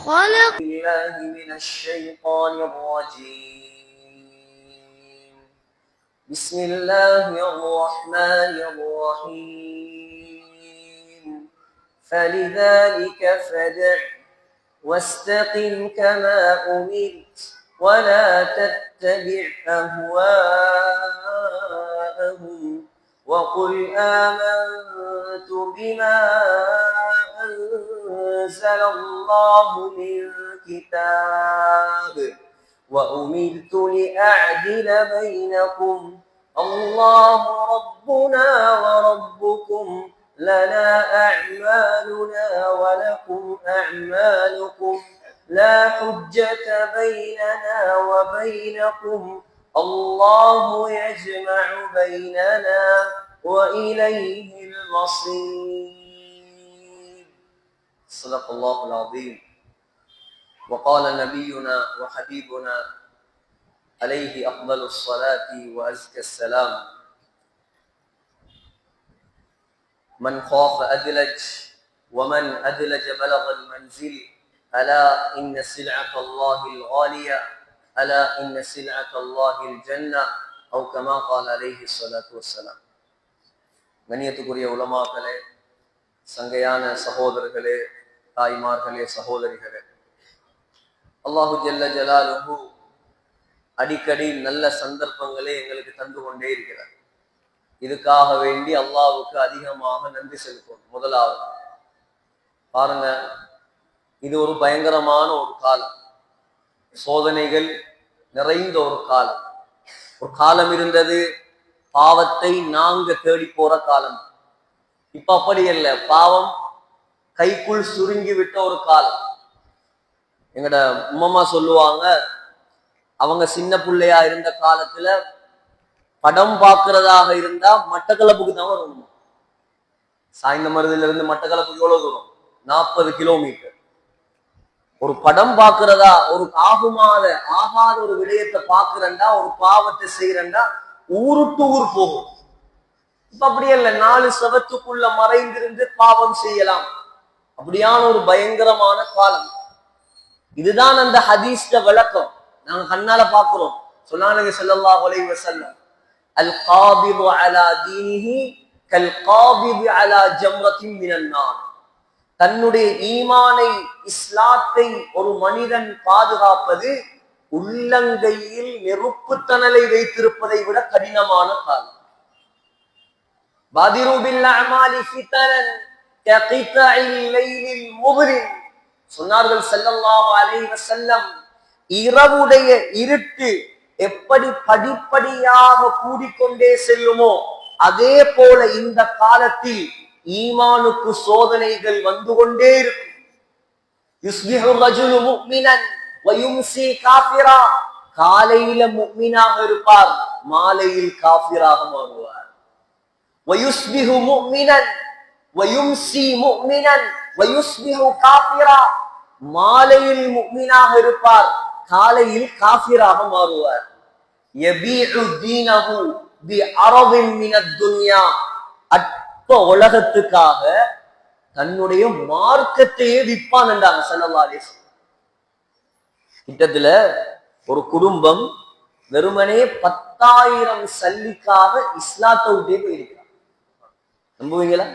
خلق الله من الشيطان الرجيم. بسم الله الرحمن الرحيم. فلذلك فادع واستقم كما أمرت ولا تتبع أهواءهم وقل آمنت بما أنزل الله من كتاب وأمرت لأعدل بينكم الله ربنا وربكم لنا أعمالنا ولكم أعمالكم لا حجة بيننا وبينكم الله يجمع بيننا وإليه المصير. صدق الله العظيم. وقال نبينا وحبيبنا عليه أفضل الصلاة وأزكى السلام: من خاف أدلج ومن أدلج بلغ المنزل ألا إن سلعة الله الغالية ألا إن سلعة الله الجنة أو كما قال عليه الصلاة والسلام. கண்ணியத்துக்குரிய உலமாக்களே, சங்கையான சகோதரர்களே, தாய்மார்களே, சகோதரிகளே, அல்லாஹு ஜல்ல ஜலாலுஹு அடிக்கடி நல்ல சந்தர்ப்பங்களே எங்களுக்கு தந்து கொண்டே இருக்கிறார். இதுக்காக வேண்டி அல்லாஹ்வுக்கு அதிகமாக நன்றி செலுத்தும். முதலாவது பாருங்க, இது ஒரு பயங்கரமான ஒரு காலம், சோதனைகள் நிறைந்த ஒரு காலம். ஒரு காலம் இருந்தது, பாவத்தை நாங்க தேடி போற காலம். இப்ப அப்படி அல்ல, பாவம் கைக்குள் சுருங்கி விட்ட ஒரு காலம். எங்கட உம்மா சொல்லுவாங்க, அவங்க சின்ன பிள்ளையா இருந்த காலத்துல படம் பார்க்கிறதாக இருந்தா மட்டக்களப்புக்கு தான் வரணும். சாய்ந்த மருதில இருந்து மட்டக்களப்புக்கு எவ்வளவு தூரம்? 40 கிலோமீட்டர். ஒரு படம் பார்க்கிறதா, ஒரு ஆகாத ஒரு விடயத்தை பார்க்கிறண்டா, ஒரு பாவத்தை செய்யறண்டா ஊருட்டு ஊர் போகும். இப்ப அப்படி இல்ல, 4 செவத்துக்குள்ள மறைந்திருந்து பாவம் செய்யலாம். அப்படியான ஒரு பயங்கரமான காலம். இதுதான் அந்த ஹதீஸ்ட விளக்கம். நாங்க கண்ணால பாக்குறோம். சொன்னாங்க ஸல்லல்லாஹு அலைஹி வஸல்லம், அல் காபிது அலா தீனிஹி கல் காபிது அலா ஜம்ரத்தின் மினன் நார். தன்னுடைய ஈமானை, இஸ்லாத்தை ஒரு மனிதன் பாதுகாப்பது உள்ளங்கையில் நெருப்பு தணலை வைத்திருப்பதை விட கடினமான காலம். பாதிரு பில் அமாலி ஃபிதனன் ககிதஇல் லைலில் முப்ரின். சொன்னார்கள் ஸல்லல்லாஹு அலைஹி வஸல்லம், இரவுடைய இருட்டு எப்படி படிப்படியாக கூடிக்கொண்டே செல்லுமோ அதே போல இந்த காலத்தில் ஈமானுக்கு சோதனைகள் வந்து கொண்டே இருக்கும். யுஸ்பிஹு ரஜுலு முஃமினன் வ யும்சி காஃபிரா. காலையில முஃமினாக இருப்பார், மாலையில் காஃபிராக மாறுவார். வ யுஸ்பிஹு முஃமினன் வ யும்சி முஃமினன் வ யுஸ்பிஹு காஃபிரா. மாலையில் முஃமினாக இருப்பார், காலையில் காஃபிராக மாறுவார். யபீஉ தீனஹு பி அரபின் மினத் துன்யா. உலகத்துக்காக தன்னுடைய மார்க்கத்தையே விற்பான் என்றாங்க ஸல்லல்லாஹு அலைஹி வஸல்லம். கிட்டத்துல ஒரு குடும்பம் வெறுமனே 10,000 சல்லிக்காக இஸ்லாத்தை விட்டே போயிருக்கிறார். நம்புவீங்களா?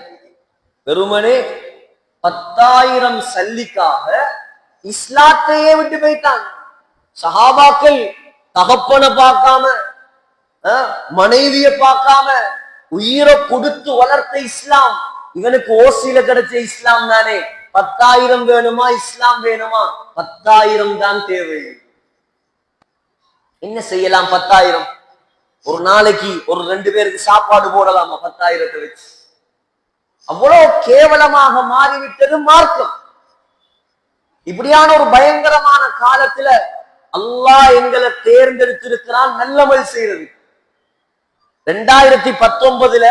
வெறுமனே 10,000 சல்லிக்காக இஸ்லாத்தையே விட்டு போயிட்டாங்க. சஹாபாக்கள் தகப்பனை பார்க்காம, மனைவிய பார்க்காம, உயிரை கொடுத்து வளர்த்த இஸ்லாம். இவனுக்கு ஓசியில கிடைச்ச இஸ்லாம் தானே. 10,000 வேணுமா? இஸ்லாம் வேணுமா? 10,000 தான் தேவை. என்ன செய்யலாம்? 10,000 ஒரு நாளைக்கு ஒரு 2 பேருக்கு சாப்பாடு போடலாமா 10,000 வச்சு? அவ்வளவு கேவலமாக மாறிவிட்டது மார்க்கம். இப்படியான ஒரு பயங்கரமான காலத்துல அல்லாஹ் எங்களை தேர்ந்தெடுத்திருக்கிறான் நல்லமல் செய்யறது. 2019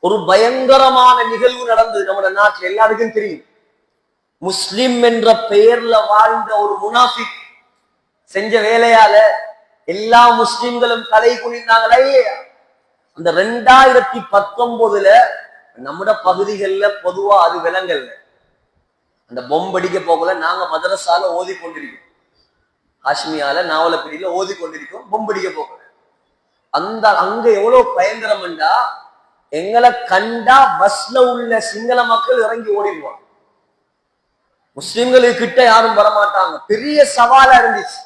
ஒரு பயங்கரமான நிகழ்வு நடந்தது நம்ம நாட்டில். எல்லாருக்கும் தெரியும். முஸ்லிம் என்ற பெயர்ல வாழ்ந்த ஒரு முனாஃபிக் செஞ்ச வேலையால எல்லா முஸ்லிம்களும் தலை குனிந்தாங்களே. அந்த 2019 நம்முடைய பகுதிகளில் பொதுவா அது விலங்கல்ல. அந்த பொம்படிக்க போகல நாங்க மதரசால ஓதி கொண்டிருக்கோம், காஷ்மியால நாவலப்பிடியில ஓதி கொண்டிருக்கோம், பொம்படிக்க போகல. அங்க எவ்வளவு பயங்கரம்டா, எங்களை கண்டா பஸ்ல உள்ள சிங்கள மக்கள் இறங்கி ஓடிடுவாங்க. முஸ்லிம்களுக்கு கிட்ட யாரும் வரமாட்டாங்க. பெரிய சவாலா இருந்துச்சு.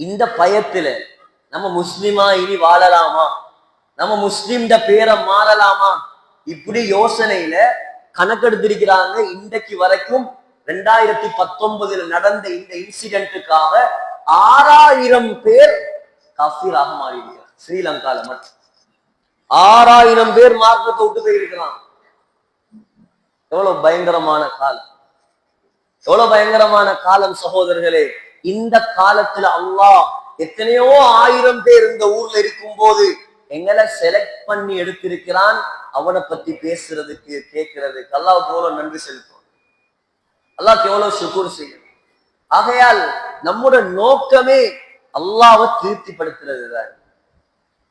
இந்த பயத்துல நம்ம முஸ்லிமா இனி வாழலாமா, நம்ம முஸ்லிம் பேரை மாறலாமா, இப்படி யோசனையில கணக்கெடுத்திருக்கிறாங்க. இன்றைக்கு வரைக்கும் 2019 நடந்த இந்த இன்சிடென்ட்டுக்காக 6000 பேர் காஃபிராக மாறியிருக்கிறார். ஸ்ரீலங்கால மட்டும் 6000 பேர் மார்க்கத்தை விட்டு போயிருக்கிறான். எவ்வளவு பயங்கரமான காலம், எவ்வளவு பயங்கரமான காலம் சகோதரர்களே. இந்த காலத்துல அல்லாஹ் எத்தனையோ 1000 பேர் இந்த ஊர்ல இருக்கும் போது எங்களை செலக்ட் பண்ணி எடுத்திருக்கிறான். அவனை பத்தி பேசுறதுக்கு கேட்கறதுக்கு அல்லாஹ்வுக்கு எவ்வளவு நன்றி செலுத்தும், அல்லாஹ்க்கு எவ்வளவு சுக்ர் செய்யும். ஆகையால் நம்முடைய நோக்கமே அல்லாஹ்வை திருப்திப்படுத்துறது தான்.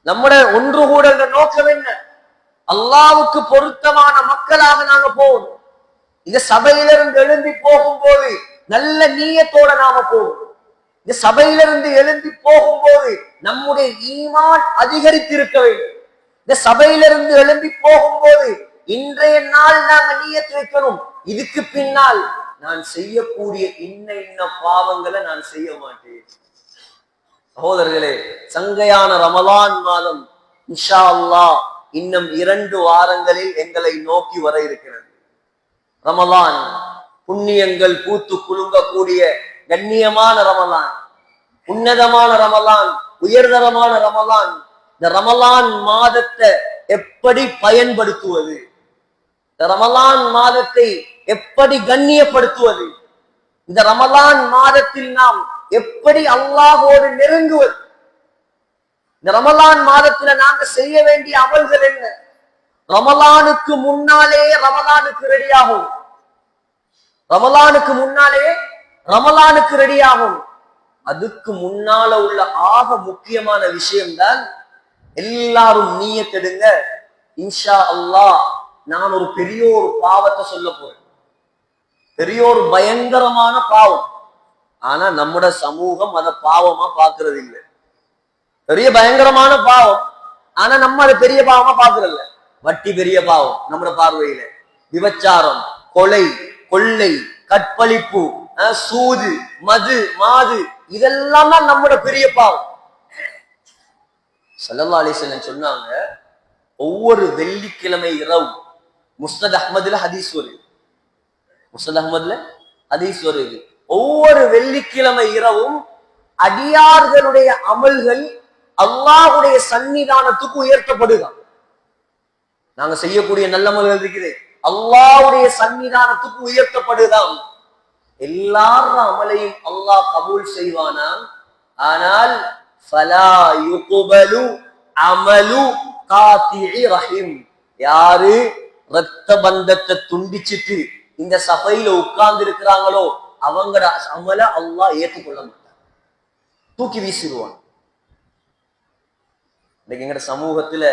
நம்முடைய ஒன்று கூட நோக்கம் என்ன? அல்லாஹ்வுக்கு பொருத்தமான மக்களாக நாங்க போகணும். இந்த சபையிலிருந்து எழும்பி போகும்போது நல்ல நீயத்தோட நாம போகணும். இந்த சபையிலிருந்து எழும்பி போகும்போது நம்முடைய ஈமான் அதிகரித்திருக்க வேண்டும். இந்த சபையிலிருந்து எழும்பி போகும்போது இன்றைய நாள் நாங்க நீயத்து வைக்கணும், இதுக்கு பின்னால் நான் செய்யக்கூடிய இன்ன பாவங்களை நான் செய்ய மாட்டேன். சகோதரர்களே, சங்கையான ரமலான் மாதம் இன்ஷா அல்லாஹ் இன்னும் 2 வாரங்களில் எங்களை நோக்கி வர இருக்கிறது. ரமலான் புண்ணியங்கள் பூத்து குலுங்கக்கூடிய கண்ணியமான ரமலான், உன்னதமான ரமலான், உயர்தரமான ரமலான். இந்த ரமலான் மாதத்தை எப்படி பயன்படுத்துவது, இந்த ரமலான் மாதத்தை எப்படி கண்ணியப்படுத்துவது, இந்த ரமலான் மாதத்தில் நாம் எப்படி அல்லாஹ்வோடு நெருங்குவது, இந்த ரமலான் மாதத்துல நாங்க செய்ய வேண்டிய அமல்கள் என்ன? ரமலானுக்கு முன்னாலே ரமலானுக்கு ரெடியாகும், ரமலானுக்கு முன்னாலே ரமலானுக்கு ரெடியாகும். அதுக்கு முன்னால உள்ள ஆக முக்கியமான விஷயம்தான் எல்லாரும் நீயத்தெடுங்க, இன்ஷா அல்லாஹ் நான் ஒரு பெரிய ஒரு பாவத்தை சொல்ல போறேன், பெரிய ஒரு பயங்கரமான பாவம். ஆனா நம்முடைய சமூகம் அதை பாவமா பாக்குறது இல்லை. பெரிய பயங்கரமான பாவம், ஆனா நம்ம அதை பெரிய பாவமா பாக்குறதில்ல. வட்டி பெரிய பாவம் நம்முடைய பார்வையில, விபச்சாரம், கொலை, கொள்ளை, கற்பழிப்பு, சூது, மது, மாது, இதெல்லாம் தான் நம்முடைய பெரிய பாவம். ஸல்லல்லாஹு அலைஹி வஸல்லம் சொன்னாங்க, ஒவ்வொரு வெள்ளிக்கிழமை இரவு முஸ்னத் அஹ்மதுல ஹதீஸ் வருது, முஸ்னத் அஹ்மதுல ஹதீஸ் வருது, ஒவ்வொரு வெள்ளிக்கிழமை இரவும் அடியார்களுடைய அமல்கள் அல்லாஹ்வுடைய சன்னிதானத்துக்கு உயர்த்தப்படுதான். நாங்க செய்யக்கூடிய நல்ல அமல்கள் இருக்குது, அல்லாஹ்வுடைய சன்னிதானத்துக்கு உயர்த்தப்படுதான். எல்லார அமலையும் அல்லாஹ் கபூல் செய்வானாம். ஆனால் ஃபலா யுக்பலு அமலு காத்திஇ ரஹீம், யாரு இரத்த பந்தத்தை துண்டிச்சிட்டு இந்த சபையில உட்கார்ந்து இருக்கிறாங்களோ அவங்களோட அமல அல்லாஹ் ஏற்றுக்கொள்ள மாட்டான், தூக்கி வீசிடுவான். இன்னைக்கு எங்கட சமூகத்துல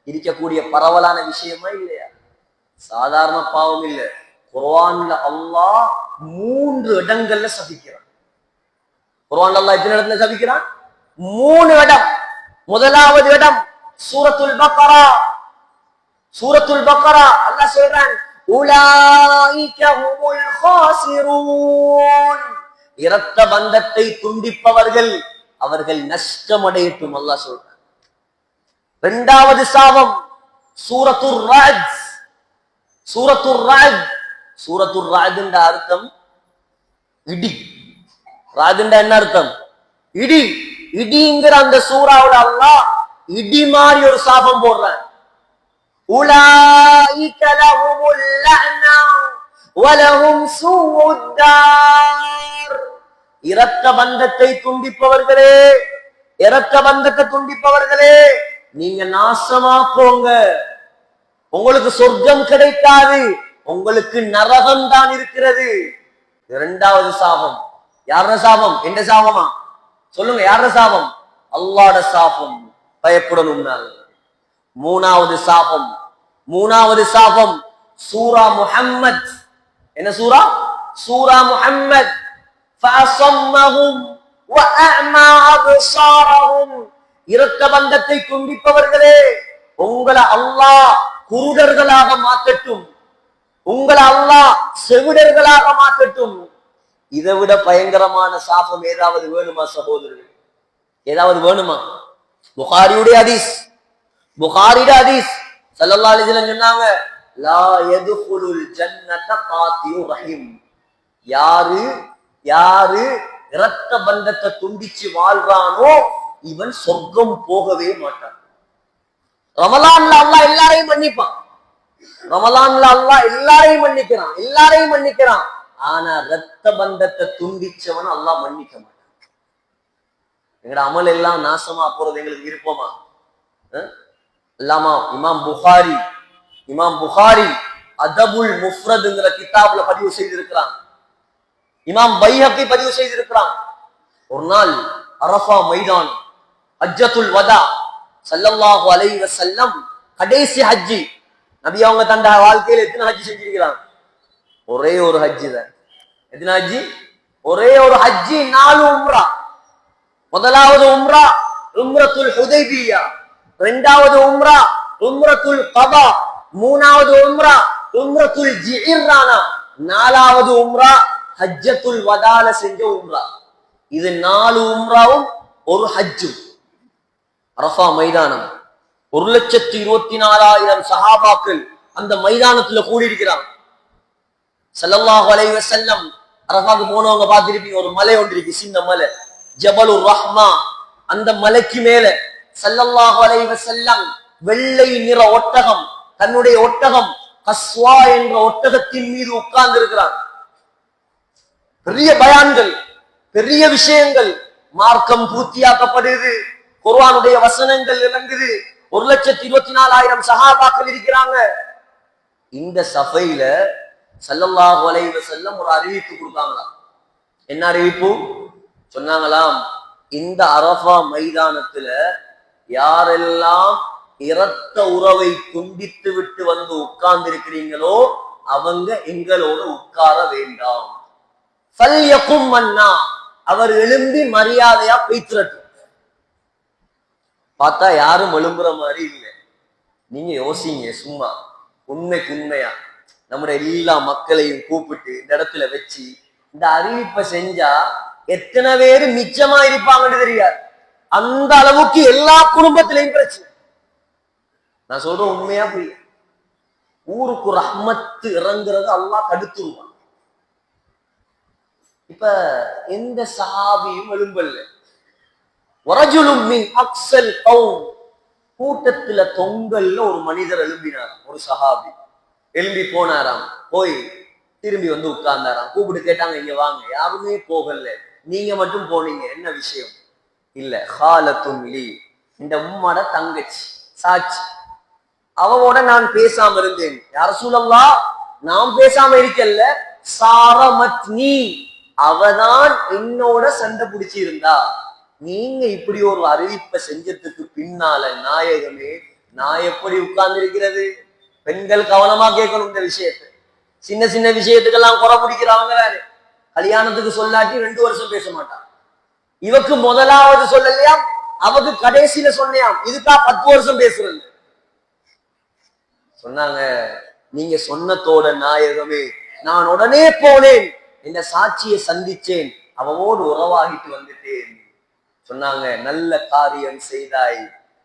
இருக்கக்கூடிய பரவலான விஷயமா இல்லையா? சாதாரண பாவம் இல்ல. குர்ஆன்ல அல்லாஹ் 3 இடங்கள்ல சபிக்கிறான். குர்ஆன்ல அல்லாஹ் எத்தனை இடத்துல சபிக்கிறான்? 3 இடம். முதலாவது இடம் சூரத்துல் பக்ரா. சூரத்துல் பக்ரா அல்லாஹ் சொல்றான், உலாயிக ஹுமுல் காசிரூன், இரத்த பந்தத்தை துண்டிப்பவர்கள் அவர்கள் நஷ்டமடையட்டும் அல்லாஹ் சொல்றான். இரண்டாவது சாபம் சூரத்துர் ரஅத். சூரத்துர் ரஅத், சூரத்துர் ரஅத் என்ற அர்த்தம் இடி. ரஅத் என்ற என்ன அர்த்தம்? இடி. இடிங்கிற அந்த சூராவுல அல்லாஹ் இடி மாதிரி ஒரு சாபம் போடுறான். உலாயிக லஹுமுல் லஅனா வலஹும் சூஉத் தார், இரத்த பந்தத்தை துண்டிப்பவர்களே, இரத்த பந்தத்தை துண்டிப்பவர்களே நீங்க நாசமா போங்க, உங்களுக்கு சொர்க்கம் கிடைக்காது, உங்களுக்கு நரகம் தான் இருக்கிறது. இரண்டாவது சாபம். யார சாபம்? எந்த சாபமா சொல்லுங்க? யார சாபம்? அல்லாஹ்வுடைய சாபம், பயப்படணும். மூணாவது சாபம், மூணாவது சாபம் சூரா முஹம்மத். என்ன சூரா? சூரா முஹம்மத் ஃபஅஸம்மஹும் வஅமா அப்சாரஹும். இரத்த பந்தத்தை துண்டிப்பவர்களே, உங்களை அல்லாஹ் குருடர்களாக மாற்றட்டும், உங்களை அல்லாஹ் செவிடர்களாக மாற்றட்டும். இதை விட பயங்கரமான சாபம் ஏதாவது வேணுமா சகோதரர்கள்? ஏதாவது வேணுமா? புகாரியுடைய ஹதீஸ், புகாரியுடைய ஹதீஸ் ஸல்லல்லாஹு அலைஹி வஸல்லம் சொன்னாங்க, லா யதுகுலுல் ஜன்னத காத்தியு ரஹீம். யாரு இரத்த பந்தத்தை துண்டிச்சு வாழ்றானோ இவன் சொர்க்கம் போகவே மாட்டான். ரமலான்ல அல்லாஹ் எல்லாரையும் மன்னிப்பான், ரமலான்ல அல்லாஹ் எல்லாரையும் மன்னிக்கிறான். ஆனா இரத்த பந்தத்தை துண்டிச்சவன் அல்லாஹ் மன்னிக்க மாட்டான். எங்கட அமல் எல்லாம் நாசமா போறது எங்களுக்கு விருப்பமா? அல்லாமா இமாம் புகாரி அதபுல் முஃப்ரத்ங்கிற கிதாப்ல பதிவு செய்திருக்கிறான். இமாம் பைஹகி பதிவு செய்திருக்கிறான். ஒரு நாள் அரஃபா மைதான், ஹஜ்ஜத்துல் வதா, ஸல்லல்லாஹு அலைஹி வஸல்லம் கடைசி ஹஜ்ஜி. நபி அவங்க தண்ட வாழ்க்கையில எத்தனை ஹஜ்ஜி செஞ்சிருக்கிறாங்க? ஒரே ஒரு ஹஜ்ஜி தான். எத்தனை ஹஜ்ஜி? ஒரே ஒரு ஹஜ்ஜி, 4 உம்ரா. முதலாவது உம்ரா உம்ரத்துல் ஹுதைபியா, இரண்டாவது உம்ரா உம்ரத்துல் கதா, மூணாவது உம்ரா உம்ரத்துல் ஜிஇரானா, நாலாவது உம்ரா ஹஜ்ஜத்துல் வதால செஞ்ச உம்ரா. இது 4 உம்ராவும் ஒரு ஹஜ்ஜும். அரஃபா மைதானம், 1,24,000 சஹாபாக்கள் அந்த மைதானத்துல கூடியிருக்கிறாங்க. ஸல்லல்லாஹு அலைஹி வஸல்லம் அரஃபாக்கு போனவங்க பார்த்திருப்பீங்க, ஒரு மலை ஒன்று இருக்கு, சின்ன மலை, ஜபலுர் ரஹ்மா. அந்த மலைக்கு மேல ஸல்லல்லாஹு அலைஹி வஸல்லம் வெள்ளை நிற ஒட்டகம், தன்னுடைய ஒட்டகம் கஸ்வா என்ற ஒட்டகத்தின் மீது உட்கார்ந்து இருக்கிறார். பெரிய பயான்கள், பெரிய விஷயங்கள், மார்க்கம் பூர்த்தியாக்கப்படுது, குர்ஆனுடைய வசனங்கள் இறங்குது. 1,24,000 சஹாபாக்கள் இருக்கிறாங்க. இந்த சபையில ஸல்லல்லாஹு அலைஹி வஸல்லம் ஒரு அறிவிப்பு கொடுத்தாங்களாம். என்ன அறிவிப்பு சொன்னாங்களாம்? இந்த அரஃபா மைதானத்துல யாரெல்லாம் இரத்த உறவை துண்டித்து விட்டு வந்து உட்கார்ந்து இருக்கிறீங்களோ அவங்க எங்களோட உட்கார வேண்டாம். ஃபல்யகும் மன்னா, அவர் எழும்பி மரியாதையா பேய்த்துறட்டும். பார்த்தா யாரும் எழும்புற மாதிரி இல்லை. நீங்க யோசிங்க சும்மா, உண்மைக்கு உண்மையா நம்முடைய எல்லா மக்களையும் கூப்பிட்டு இந்த இடத்துல வச்சு இந்த அறிவிப்பை செஞ்சா எத்தனை பேரு மிச்சமா இருப்பாங்கன்னு தெரியாது. அந்த அளவுக்கு எல்லா குடும்பத்திலையும் பிரச்சனை. நான் சொல்றேன் உண்மையா புரிய, ஊருக்கு ரஹ்மத்து இறங்குறது அல்லாஹ் தடுத்துருவான். இப்ப எந்த சஹாபியும் எழும்பல்ல. வரஜுலும் மின் அக்ஸல் கௌம், கூட்டத்துல தொங்கல்ல ஒரு மனிதர் எழும்பினார். ஒரு சஹாபி எழும்பி போனாராம். போய் திரும்பி வந்து உட்கார்ந்தாராம். கூப்பிட்டு கேட்டாங்க, இங்க வாங்க. யாருமே போகல, நீங்க மட்டும் போனீங்க, என்ன விஷயம்? இல்ல, ஹாலத்துன் லி, இந்த உம்மோட தங்கச்சி சாட்சி, அவவோட நான் பேசாம இருந்தேன். யார் ரசூலல்லாஹ், நான் பேசாம இருக்கல்ல, சாரமத்னி, அவதான் என்னோட சண்டை பிடிச்சி இருந்தா. நீங்க இப்படி ஒரு அறிவிப்பை செஞ்சதுக்கு பின்னால நாயகமே, நான் எப்படி உட்கார்ந்து இருக்கிறது? பெண்கள் கவனமா கேட்கணும் இந்த விஷயத்தை. சின்ன சின்ன விஷயத்துக்கெல்லாம் குறை பிடிக்கிறவங்க வேறு. கல்யாணத்துக்கு சொல்லாட்டி 2 வருஷம் பேச மாட்டான். இவக்கு முதலாவது சொல்லலையா, அவக்கு கடைசியில சொன்னியாம், இதுக்கா 10 வருஷம் பேசுறது. சொன்னாங்க, நீங்க சொன்னதோட நாயகமே, நான் உடனே போனேன், இந்த சாட்சியை சந்திச்சேன், அவவோடு உறவாகிட்டு வந்துட்டேன். சொன்னாங்க, நல்ல காரியம் செய்தாய்.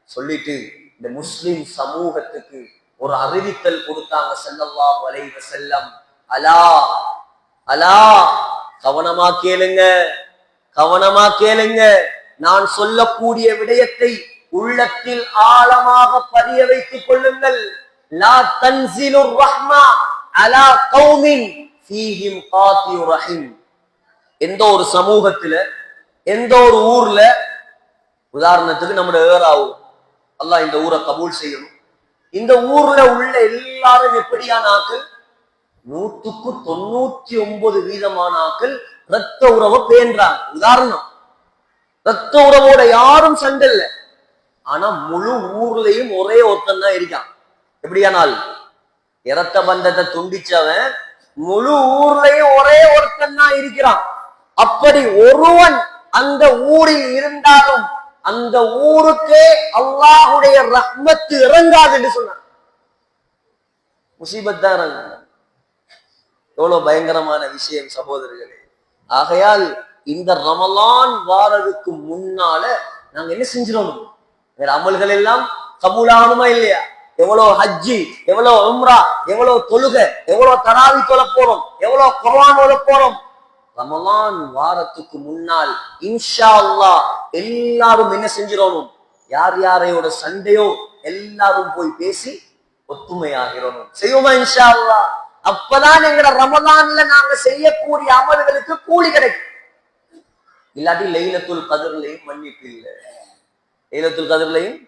சொல்லிட்டு இந்த முஸ்லிம் சமூகத்துக்கு ஒரு அறிவித்தல் கொடுத்தாங்க. ஸல்லல்லாஹு அலைஹி வஸல்லம், அலா அலா, கவனமா கேளுங்க, கவனமா கேளுங்க. நான் சொல்லக்கூடிய விடயத்தை உள்ளத்தில் ஆழமாக பதிய வைத்துக் கொள்ளுங்கள். லா தன்சிலுர் ரஹ்மா அலா கௌமின் ஃபீஹிம் காத்தியு ரஹீம். எந்த ஒரு சமூகத்துல, எந்த ஒரு ஊர்ல, உதாரணத்துக்கு நம்முடைய ஏராவூர், அல்லாஹ் இந்த ஊரை கபூல் செய்யணும். இந்த ஊர்ல உள்ள எல்லாரும் எப்படியான ஆக்கள்? 199% ஆக்கள் ரத்த உறவை பேன்றாங்க. உதாரணம், ரத்த உறவோட யாரும் சண்டை இல்லை. ஆனா முழு ஊர்லயும் ஒரே ஒருத்தன் தான் இருக்கான். எப்படியானால் இரத்த பந்தத்தை துண்டிச்சவன் முழு ஊர்லயும் ஒரே ஒருத்தன் தான் இருக்கிறான். அப்படி ஒருவன் அந்த ஊரில் இருந்தாலும் அந்த ஊருக்கே அல்லாஹுடைய ரஹ்மத்து இறங்காது என்று சொன்னான். முசீபத் தான் இறங்கும். எவ்வளவு பயங்கரமான விஷயம் சகோதரர்களே. ஆகையால் இந்த ரமலான் வாரதுக்கு முன்னால நாங்க என்ன செஞ்சிடணும்? வேற அமல்கள் எல்லாம் கபூலாகணுமா இல்லையா? எவ்வளவு ஹஜ்ஜி, எவ்வளவு உம்ரா, எவ்வளவு தொழுகை, எவ்வளவு தராவி தொழ போறோம், எவ்வளவு குர்ஆன் ஓத போறோம். ரமலான் வாரத்துக்கு முன்னால் இன்ஷா அல்லாஹ் எல்லாரும் என்ன செஞ்சிடணும்? யார் யாரையோட சண்டையோ எல்லாரும் போய் பேசி ஒத்துமையாகிறோம். செய்வோமா இன்ஷா அல்லாஹ்? அப்பதான் எங்கட ரமலான்ல நாங்க செய்யக்கூடிய அமல்களுக்கு கூலி கிடைக்கும். இல்லாட்டி லைலத்துல் கத்ர்லயும் மன்னிப்பு இல்லை. லைலத்துல் கத்ர்லயும்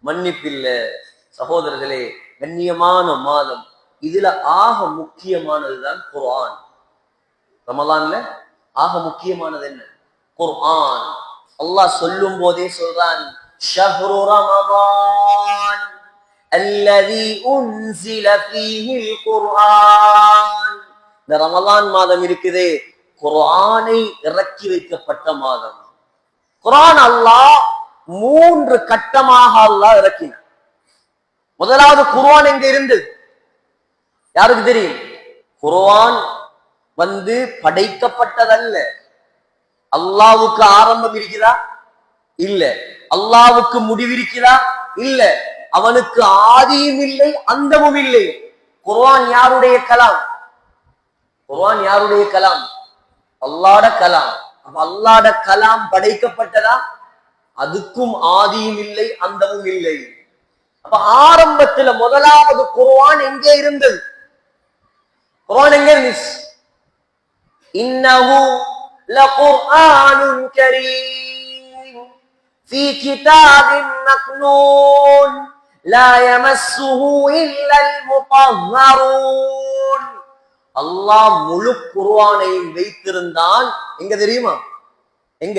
மன்னிப்பு இல்லை. சகோதரர்களே, கண்ணியமான மாதம். இதுல ஆக முக்கியமானதுதான் குர்ஆன். ரமலான்ல ஆக முக்கியமானது என்ன? குர்ஆன். அல்லாஹ் சொல்லும் போதே சொல்றான், ஷஹ்ரு ரமதான் அல்லதி உன்சில ஃபீஹில் குர்ஆன். இந்த ரமலான் மாதம் இருக்குதே, குர்ஆனை இறக்கி வைக்கப்பட்ட மாதம். குர்ஆன் அல்லாஹ் 3 கட்டமாக அல்லாஹ் இறக்கினான். முதலாவது குர்ஆன் எங்க இருந்தது? யாருக்கு தெரியும்? குர்ஆன் படைக்கப்பட்டதல்ல. அல்லாஹ்வுக்கு ஆரம்பம் இருக்குதா? இல்ல. அல்லாஹ்வுக்கு முடிவு இருக்குதா? இல்ல. அவனுக்கு ஆதியும் இல்லை, அந்தமும் இல்லை. குர்ஆன் யாருடைய கலாம்? குர்ஆன் யாருடைய கலாம்? அல்லாஹ்ட கலாம். அப்ப அல்லாஹ்ட கலாம் படைக்கப்பட்டதா? அதுக்கும் ஆதியும் இல்லை, அந்தமும் இல்லை. அப்ப ஆரம்பத்துல முதலாவது குர்ஆன் எங்கே இருந்தது? குர்ஆன் எங்க இருந்துச்சு? இன்னஹு லகுர்ஆனுன் கரீம் ஃபீ கிதாபின் மக்னூன் லா யமஸ்ஸுஹு இல்லல் முطهرون. அல்லாஹ் முழு குர்ஆனையும் வைத்திருந்தான். எங்க தெரியுமா? எங்க?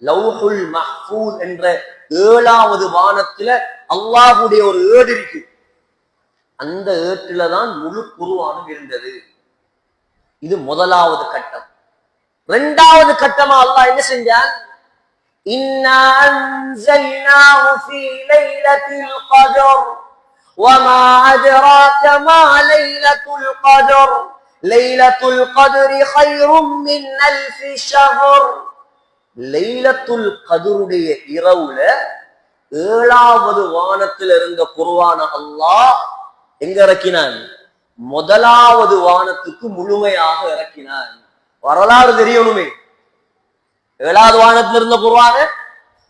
லவ்ஹுல் மஹ்ஃபூஸ் என்ற 7வது வானத்துல அல்லாஹ்வுடைய ஒரு ஏடு இருக்கு. அந்த ஏட்டுல தான் முழு குர்ஆனும் இருந்தது. இது முதலாவது கட்டம். 2வது கட்டமா அல்லாஹ் என்ன செஞ்சான்? இன்னா அன்ஸல்னாஹு ஃபீ லைலத்தில் கத்ர் வமா அத்ராக மா லைலத்துல் கத்ர் லைலத்துல் கத்ரி கைரும் மின் அல்ஃபி ஷஹர். லைலத்துல் கத்ருடைய இரவுல 7வது வானத்தில் இருந்த குர்ஆன அல்லாஹ் எங்க இறக்கினான்? முதலாவது வானத்துக்கு முழுமையாக இறக்கினான். வரலாறு தெரியணுமே. 7வது வானத்தில் இருந்த குர்ஆன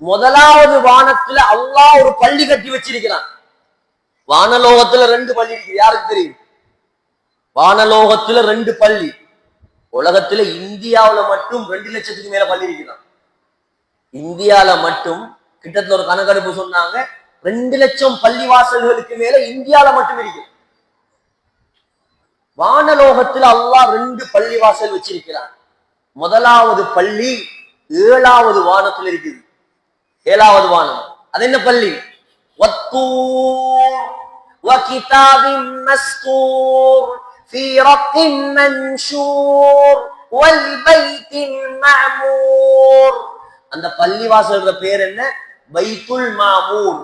முதலாவது வானத்துல அல்லாஹ் ஒரு பள்ளி கட்டி வச்சிருக்கிறான். வானலோகத்துல 2 பள்ளி இருக்கு. யாருக்கு தெரியும்? வானலோகத்துல 2 பள்ளி. உலகத்துல இந்தியாவில மட்டும் 2 லட்சத்துக்கு மேல பள்ளி இருக்கிறான். இந்தியால மட்டும் கிட்டத்தட்ட ஒரு கணக்கெடுப்பு சொன்னாங்க, 2 லட்சம் பள்ளி வாசல்களுக்கு மேல இந்தியால மட்டும் இருக்கு. வானலோகத்தில் அல்லாஹ் 2 பள்ளி வாசல் வச்சிருக்கிறான். முதலாவது பள்ளி 7வது வானத்தில் இருக்குது. 7வது வானம் அது என்ன பள்ளி? வத்தூர் வகிதாபின் மஸ்தூர் ஃபீ ரக்கின் மன்ஷூர் வல் பைத்தில் மஅமூர். அந்த பள்ளி வாசல்ற பேர் என்ன? பைத்துல் மாமூர்.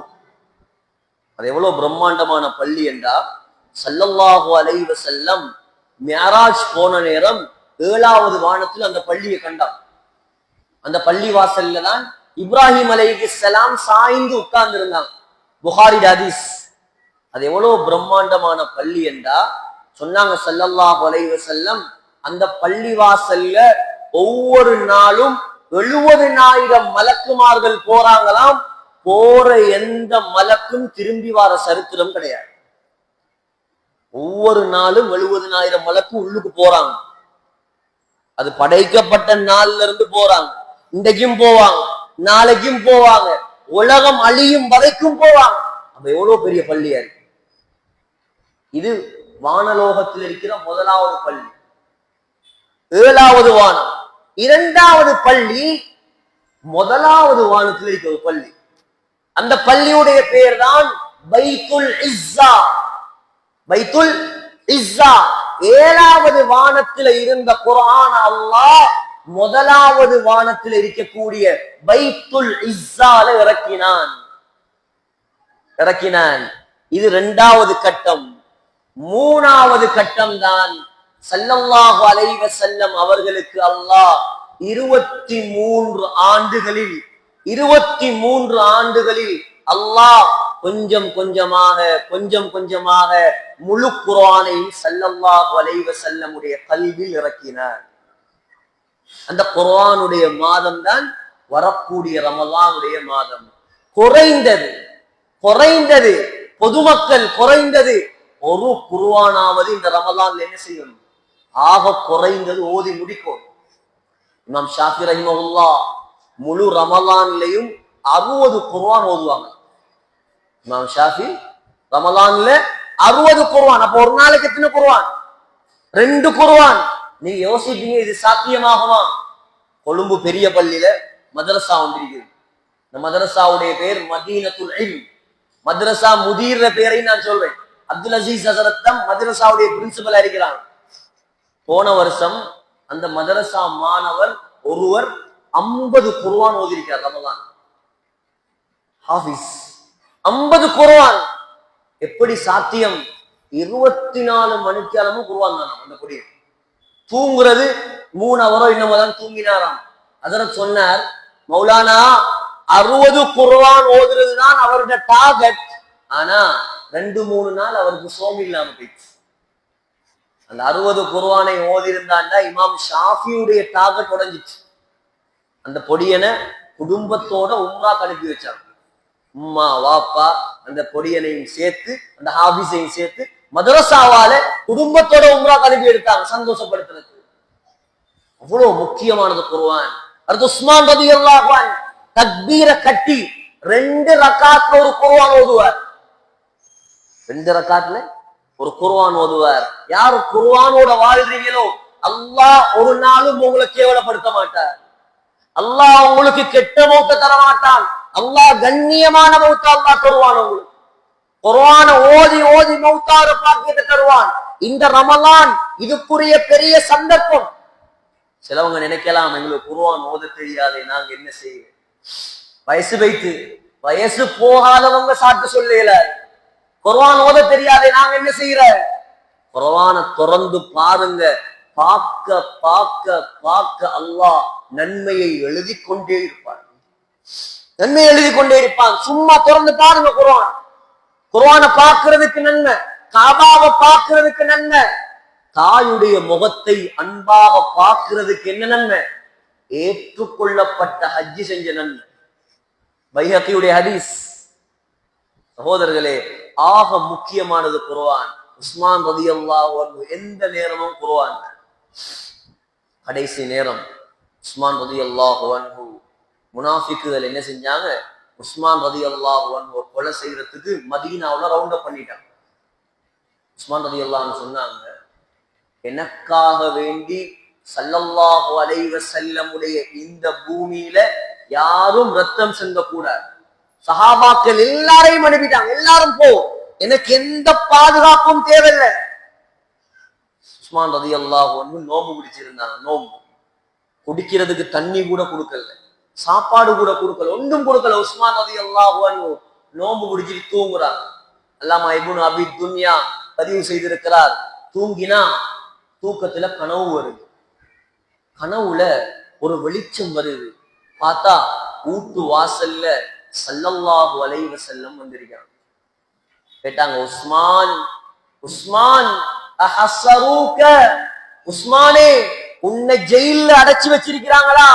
அது எவ்வளவு பிரம்மாண்டமான பள்ளி என்றா, ஸல்லல்லாஹு அலைஹி வஸல்லம் மிஅராஜ் போன நேரம் 7வது வானத்தில் அந்த பள்ளியை கண்டார். அந்த பள்ளி வாசல்ல தான் இப்ராஹிம் அலைஹிஸ்ஸலாம் சாய்ந்து உட்கார்ந்து இருந்தாங்க. புகாரி ஹதீஸ். அது எவ்வளவு பிரம்மாண்டமான பள்ளி என்றா, சொன்னாங்க ஸல்லல்லாஹு அலைஹி வஸல்லம், அந்த பள்ளி வாசல்ல ஒவ்வொரு நாளும் 70,000 மலக்குமார்கள் போறாங்களாம். போற எந்த மலக்கும் திரும்பி வர சரித்திரம் கிடையாது. ஒவ்வொரு நாளும் 70,000 மலக்கு உள்ளுக்கு போறாங்க. அது படைக்கப்பட்ட நாள்ல இருந்து போறாங்க. இன்றைக்கும் போவாங்க, நாளைக்கும் போவாங்க, உலகம் அழியும் வரைக்கும் போவாங்க. அப்ப எவ்வளவு பெரிய பள்ளியா இருக்கு. இது வானலோகத்தில் இருக்கிற முதலாவது பள்ளி. 7வது வானம். 2வது பள்ளி முதலாவது வானத்தில் இருக்கிற பள்ளி. அந்த பள்ளியுடைய பேர் தான் பைத்துல் இஸ்ஸா. பைத்துல் இஸ்ஸா 7வது வானத்துல இருந்த குர்ஆன் அல்லாஹ் முதலாவது வானத்தில் இருக்கக்கூடிய பைத்துல் இஸ்ஸால இறக்கினான். இது 2வது கட்டம். 3வது கட்டம் தான் ஸல்லல்லாஹு அலைஹி வஸல்லம் அவர்களுக்கு அல்லாஹ் 23 ஆண்டுகளில் அல்லாஹ் கொஞ்சம் கொஞ்சமாக முழு குர்ஆனை ஸல்லல்லாஹு அலைஹி வஸல்லம் உடைய கல்வியில் இறக்கினார். அந்த குர்ஆனுடைய மாதம் தான் வரக்கூடிய ரமலானுடைய மாதம். குறைந்தது பொதுமக்கள் குறைந்தது ஒரு குர்ஆனாவது இந்த ரமலான்ல என்ன செய்யணும்? ஆக குறைந்தது ஓதி முடிக்கும். இமாம் ஷாஃபி ரஹிமஹுல்லாஹ் முழு ரமலான்லயும் 60 குர்ஆன் ஓதுவாங்க. இமாம் ஷாஃபி ரமலான்ல 60 குர்ஆன். அப்ப ஒரு நாளைக்கு எத்தனை குர்ஆன்? 2 குர்ஆன். நீங்க யோசிப்பீங்க இது சாத்தியமாகுமா? கொழும்பு பெரிய பள்ளியில மதரசா வந்திருக்குது. இந்த மதரசாவுடைய பேர் மதீனத்துல் இல்ம். மதரசா முதீர பேரை நான் சொல்றேன். அப்துல் அசீஸ் ஹஸரத் தான் மதரசாவுடைய பிரின்சிபலா இருக்கிறாங்க. போன வருஷம் அந்த மதரசா மாணவர் ஒருவர் 50 குர்ஆன் ஓதிருக்கார் ரமலான். ஹாஃபிஸ் 50 குர்ஆன் எப்படி சாத்தியம்? 24 மணிக்காலமும் குர்ஆன் தானா அந்த பொடி. தூங்குறது 3 ஹவரோ இன்னமோ தான் தூங்கினாராம். ஹஸரத் சொன்னார், மௌலானா 60 குர்ஆன் ஓதுறது தான் அவருடைய டார்கெட். ஆனா 2-3 நாள் அவருக்கு சோம் இல்லாம போயிடுச்சு. அந்த 60 குர்ஆனை ஓதி இருந்தாண்டா இமாம் ஷாஃபியுடைய டார்கெட் உடைஞ்சிச்சு. அந்த பொடியனை குடும்பத்தோட உம்ராக்கு அனுப்பி வச்சாங்க. உம்மா வாப்பா அந்த பொடியனையும் சேர்த்து அந்த ஹாஃபிஸையும் சேர்த்து மதரசாவால குடும்பத்தோட உம்ராக்கு அனுப்பி எடுத்தாங்க சந்தோஷப்படுத்துறது. அவ்வளவு முக்கியமானது குர்ஆன். அடுத்து உஸ்மான் ரலியல்லாஹு அன்ஹு தக்பீரை கட்டி 2 ரக்காத்ல ஒரு குர்ஆன் ஓதுவார். 2 ரக்காத்ல ஒரு குர்ஆன் ஓதுவார். யாரு குர்ஆனோட வாழ்றீங்களோ அல்லாஹ் ஒரு நாளும் உங்களை கேவலப்படுத்த மாட்டார். அல்லாஹ் உங்களுக்கு கெட்ட மௌத்த தர மாட்டான். அல்லாஹ் கண்ணியமான மௌத்த அல்லாஹ் தருவான். உங்களுக்கு குர்ஆன ஓதி மௌத்தார பாக்கியத்தை தருவான். இந்த ரமலான் இதுக்குரிய பெரிய சந்தர்ப்பம். சிலவங்க நினைக்கலாம், எங்களுக்கு குர்ஆன் ஓத தெரியாது, நாங்க என்ன செய்ய? வயசு போகாதவங்க சாட்டு சொல்லல. குர்ஆன் ஓத தெரியாதே நாங்க என்ன செய்யற? குர்ஆனை திறந்து பாருங்க. பார்க்க அல்லாஹ் நன்மையை எழுதி கொண்டே இருப்பான். சும்மா திறந்து பாருங்க. குர்ஆனை பார்க்கிறதுக்கு நன்மை, காபாவை பார்க்கிறதுக்கு நன்மை, தாயுடைய முகத்தை அன்பாக பார்க்கிறதுக்கு என்ன நன்மை? ஏற்றுக்கொள்ளப்பட்ட ஹஜ்ஜி செஞ்ச நன்மை. பைஹக்கியுடைய ஹதீஸ். சகோதரர்களே, ஆக முக்கியமானது குர்ஆன். உஸ்மான் ரலியல்லாஹு அன்ஹு எந்த நேரமும் குர்ஆன். கடைசி நேரம் உஸ்மான் ரலியல்லாஹு அன்ஹு முனாஃபிக்குகள் என்ன செஞ்சாங்க? உஸ்மான் ரலியல்லாஹு அன்ஹு கொலை செய்யறதுக்கு மதீனாவுல ரவுண்ட் அப் பண்ணிட்டாங்க. உஸ்மான் ரலியல்லாஹு அன்ஹு சொன்னாங்க, எனக்காக வேண்டி ஸல்லல்லாஹு அலைஹி வஸல்லமுடைய இந்த பூமியில யாரும் ரத்தம் சிந்த கூடாது. சஹாபாக்கள் எல்லாரையும் அனுப்பிட்டாங்க. எல்லாரும் போ, எனக்கு எந்த பாதுகாப்பும் தேவையில்லை. உஸ்மான் ரலியல்லாஹு அன்ஹு நோம்பு பிடிச்சிருந்தாங்க. நோம்பு குடிக்கிறதுக்கு தண்ணி கூட கொடுக்கல, சாப்பாடு கூட கொடுக்கல, ஒன்றும் கொடுக்கல. உஸ்மான் ரலியல்லாஹு அன்ஹு நோம்பு பிடிச்சிட்டு தூங்குறாங்க. அல்லாமா இப்னு அபி துன்யா பதிவு செய்திருக்கிறார், தூங்கினா தூக்கத்துல கனவு வருது. கனவுல ஒரு வெளிச்சம் வருது. பார்த்தா வீட்டு வாசல்ல ஸல்லல்லாஹு அலைஹி வஸல்லம் வந்திருக்காங்க. கேட்டாங்க, உஸ்மான் அஹஸரூக, உஸ்மானே உன்னை ஜெயில்ல அடைச்சு வச்சிருக்கிறாங்களா?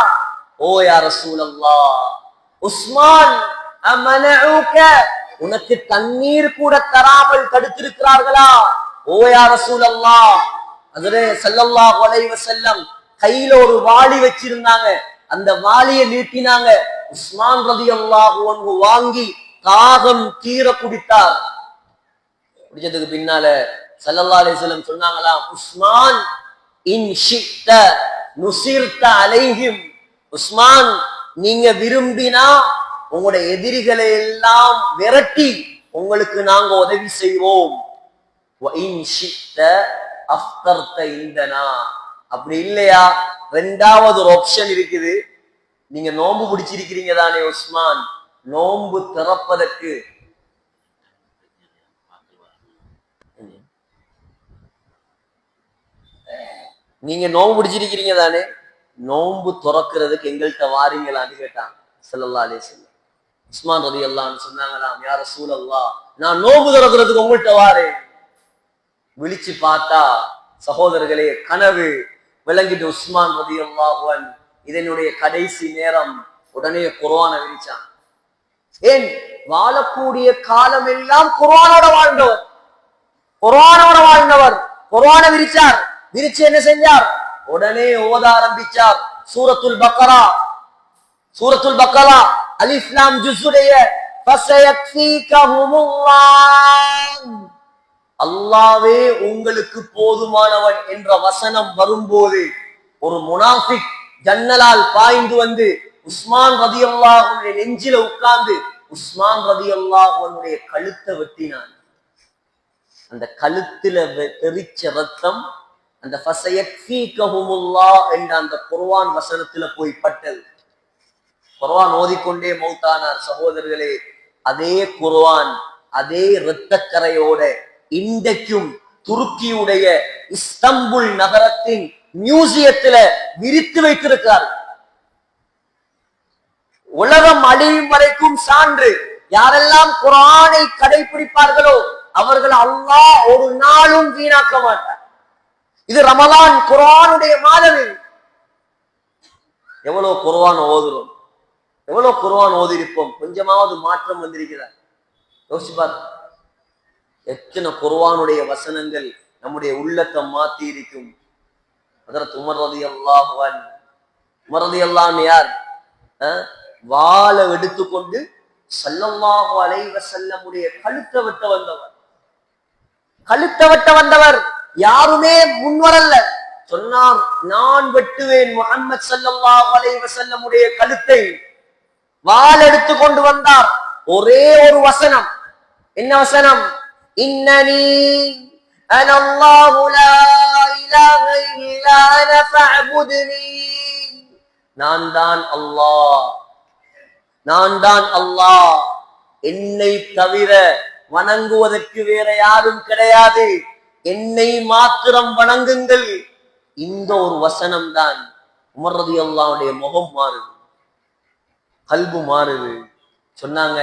ஓ யா ரசூலல்லாஹ். உஸ்மான் அமனஊக, உனக்கு தண்ணீர் கூட தராமல் தடுத்திருக்கிறார்களா? ஓ யா ரசூலல்லாஹ். ஹஜ்ரத் ஸல்லல்லாஹு அலைஹி வஸல்லம் கையில ஒரு வாளி வச்சிருந்தாங்க. அந்த வாளியை நீட்டினாங்க. உஸ்மான் ரலியல்லாஹு அன்ஹு வாங்கி தாகம் தீர குடித்தார். குடிச்சதுக்கு பின்னால ஸல்லல்லாஹு அலைஹி வஸல்லம் சொன்னாங்களாம், உஸ்மான் இன் ஷிக்த நுசிர்த அலைஹிம். உஸ்மான், நீங்க விரும்பினா உங்களுடைய எதிரிகளை எல்லாம் விரட்டி உங்களுக்கு நாங்க உதவி செய்வோம். அப்படி இல்லையா, ரெண்டாவது ஒரு ஆப்ஷன் இருக்குது. நீங்க நோன்பு பிடிச்சிருக்கிறீங்க தானே உஸ்மான், நோன்பு திறப்பதற்கு நீங்க நோன்பு பிடிச்சிருக்கிறீங்க தானே, நோன்பு துறக்கிறதுக்கு எங்கள்கிட்ட வாரீங்களான்னு கேட்டாங்க ஸல்லல்லாஹு அலைஹி வஸல்லம். உஸ்மான் ரலியல்லாஹு சொன்னாங்களாம், யா ரசூலல்லாஹ், நான் நோன்பு துறக்கிறதுக்கு உங்கள்கிட்ட வாரேன். விழிச்சு பார்த்தா சகோதரர்களே கனவு விளங்கிட்டு உஸ்மான் ரலியல்லாஹு அன்ஹு இதனுடைய கடைசி நேரம். உடனே குர்ஆனை விரிச்சான். ஏன், வாழக்கூடிய காலம் எல்லாம் குர்ஆனோட வாழ்ந்தவர், குர்ஆனோட வாழ்ந்தவர். குர்ஆனை விரிச்சார். விரிச்சு என்ன செஞ்சார், உடனே ஓத ஆரம்பிச்சார் சூரத்துல் பக்கரா. சூரத்துல் பக்கரா அலிஃப் லாம் ஜுஸ்உடைய ஃபஸயக்ஃபீகஹுமுல்லாஹ், அல்லாஹ்வே உங்களுக்கு போதுமானவன் என்ற வசனம் வரும்போது ஒரு முனாஃபிக் ஜன்னலால் பாய்ந்து வந்து உஸ்மான் ரலியல்லாஹு அன்ஹு நெஞ்சில உட்கார்ந்து உஸ்மான் ரலியல்லாஹு அன்ஹுடைய கழுத்தை வெட்டினான். அந்த கழுத்துல தெரிச்ச ரத்தம் அந்த ஃபஸயக்ஃபீகஹுமுல்லாஹ் என்ற அந்த குர்ஆன் வசனத்துல போய் பட்டது. குர்ஆன் ஓதிக்கொண்டே மௌத்தானார். சகோதரர்களே, அதே குர்ஆன் அதே இரத்தக்கரையோட இன்றைக்கும் துருக்கியுடைய இஸ்தம்புல் நகரத்தின் மியூசியத்துல விரித்து வைத்திருக்கிறார். உலகம் அழியும் வரைக்கும் சான்று. யாரெல்லாம் குர்ஆனை கடைபிடிப்பார்களோ அவர்கள் அல்லாஹ் ஒரு நாளும் வீணாக்க மாட்டார். இது ரமலான் குர்ஆனுடைய மாதம். எவ்வளவு குர்ஆன் ஓதுறோம், எவ்வளவு குர்ஆன் ஓதிருப்போம், கொஞ்சமாவது மாற்றம் வந்திருக்கிறார். யோசிப்பார், எத்தனை குர்ஆனுடைய வசனங்கள் நம்முடைய உள்ளத்தை மாத்தி இருக்கும். ஹஜ்ரத் உமர் ரலியல்லாஹு அன்ஹு, உமர் ரலியல்லாஹு அன்ஹு யார், வாளை எடுத்துக்கொண்டு ஸல்லல்லாஹு அலைஹி வஸல்லமுடைய கழுத்தை வெட்ட வந்தவர். கழுத்தை வெட்ட வந்தவர் யாருமே முன்வரல்ல. சொன்னார், நான் வெட்டுவேன் முஹம்மது ஸல்லல்லாஹு அலைஹி வஸல்லமுடைய கழுத்தை. வாள் எடுத்து கொண்டு வந்தார். ஒரே ஒரு வசனம். என்ன வசனம்? இன்னனி அனல்லாஹு லா இலாஹ இல்லா அன ஃபஅபுத்னி, நான் தான் அல்லாஹ், நான் தான் அல்லாஹ், என்னை தவிர வணங்குவதற்கு வேற யாரும் கிடையாது, என்னை மாத்திரம் வணங்குங்கள். இந்த ஒரு வசனம் தான் உமர் ரலியல்லாஹுடைய முகம் மாறுது, கல்பு மாறுது. சொன்னாங்க,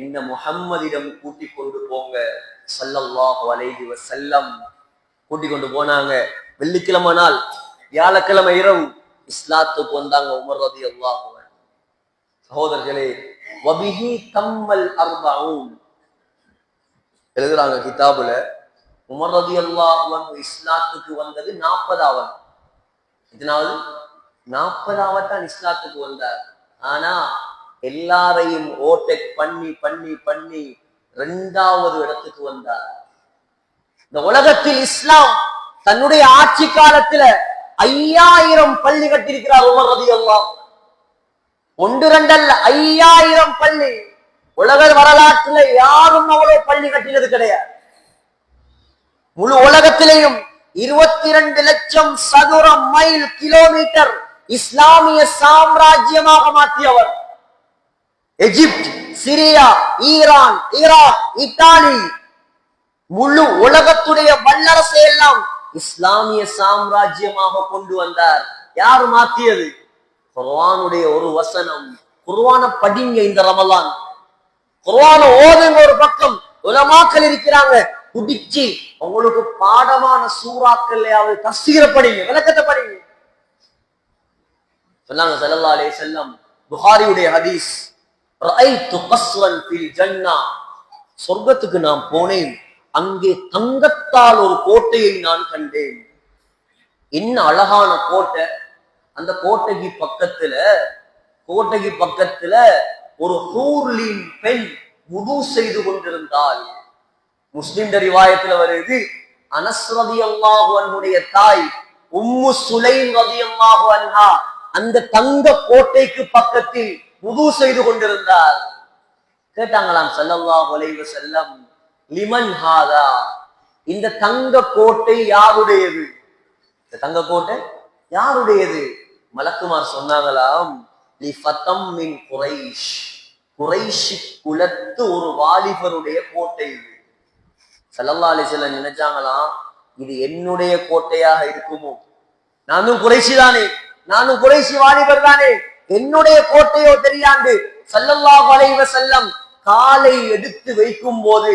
என்ன முஹம்மதிடம் கூட்டிக் கொண்டு போங்க ஸல்லல்லாஹு அலைஹி வஸல்லம். கூட்டிக் கொண்டு போனாங்க. வெள்ளிக்கிழமை நாள், வியாழக்கிழமை இரவு இஸ்லாத்துக்கு வந்தாங்க உமர் ரலியல்லாஹு அன்ஹு. சகோதரர்களே, வபிஹி தம்மல் அர்பஊன் எழுதுறாங்க கிதாபுல, உமர் ரலியல்லாஹு அன்ஹு இஸ்லாத்துக்கு வந்தது 40வது. எத்தனாவது? 40வது தான் இஸ்லாத்துக்கு வந்தார். ஆனா எல்லாரையும் ஓட்டெக் பண்ணி பண்ணி பண்ணி 2வது இடத்துக்கு வந்தார். இந்த உலகத்தில் இஸ்லாம் தன்னுடைய ஆட்சி காலத்துல 5000 பள்ளி கட்டியிருக்கிறார் உமர் ரலியல்லாஹு. 1 2 அல்ல, 5000 பள்ளி. உலக வரலாற்றுல யாரும் அவ்வளவு பள்ளி கட்டினது கிடையாது. முழு உலகத்திலேயும் 22 லட்சம் சதுர மைல் கிலோமீட்டர் இஸ்லாமிய சாம்ராஜ்யமாக மாற்றியவர். எகிப்து, சிரியா, ஈரான், ஈராக், இத்தாலி, முழு உலகத்துடைய வல்லரசை எல்லாம் இஸ்லாமிய சாம்ராஜ்யமாக கொண்டு வந்தார். யார் மாற்றியது? குர்ஆனுடைய ஒரு வசனம். குர்ஆன படிங்க இந்த ரமலான், குர்ஆன ஓதுங்க. ஒரு பக்கம் உலமாக்கள் இருக்கிறாங்க, குடிச்சு உங்களுக்கு பாடமான சூறாக்கள்லையாவது தஃசீரை படிங்க, விளக்கத்தை படிங்க. சொன்னாங்க ஸல்லல்லாஹு அலைஹி வஸல்லம், புகாரியுடைய ஹதீஸ், ரஅய்து கஸ்ரன் ஃபில் ஜன்னah, சொர்க்கத்துக்கு நான் போனேன், அங்கே தங்கத்தால் ஒரு கோட்டையை நான் கண்டேன். என்ன அழகான கோட்டை! அந்த கோட்டைக்கு பக்கத்துல ஒரு ஹூர்லின் பெண் வுது செய்து கொண்டிருந்தாள். முஸ்லிம் ரிவாயத்துல வருது, அனஸ் ரலியல்லாஹு அன்ஹுடைய தாய் உம்மு சுலைம் ரலியல்லாஹு அன்ஹா அந்த தங்க கோட்டைக்கு பக்கத்தில் வுது செய்து கொண்டிருந்தார். கேட்டாங்களாம் ஸல்லல்லாஹு அலைஹி வஸல்லம், லிமன் ஹாதா, இந்த தங்க கோட்டை யாருடையது? இந்த தங்க கோட்டை யாருடையது? மலக்குமார் சொன்னாங்களாம், குறைஷ், குறைஷி குலத்து ஒரு வாலிபருடைய கோட்டை இது. ஸல்லல்லாஹு அலைஹி வஸல்லம் நினைச்சாங்களாம், இது என்னுடைய கோட்டையாக இருக்குமோ? நானும் குறைஷி தானே, நானும் குறைஷி வாலிபர் தானே, என்னுடைய கோட்டையோ தெரியாண்டு ஸல்லல்லாஹு அலைஹி வஸல்லம் காலை எடுத்து வைக்கும் போது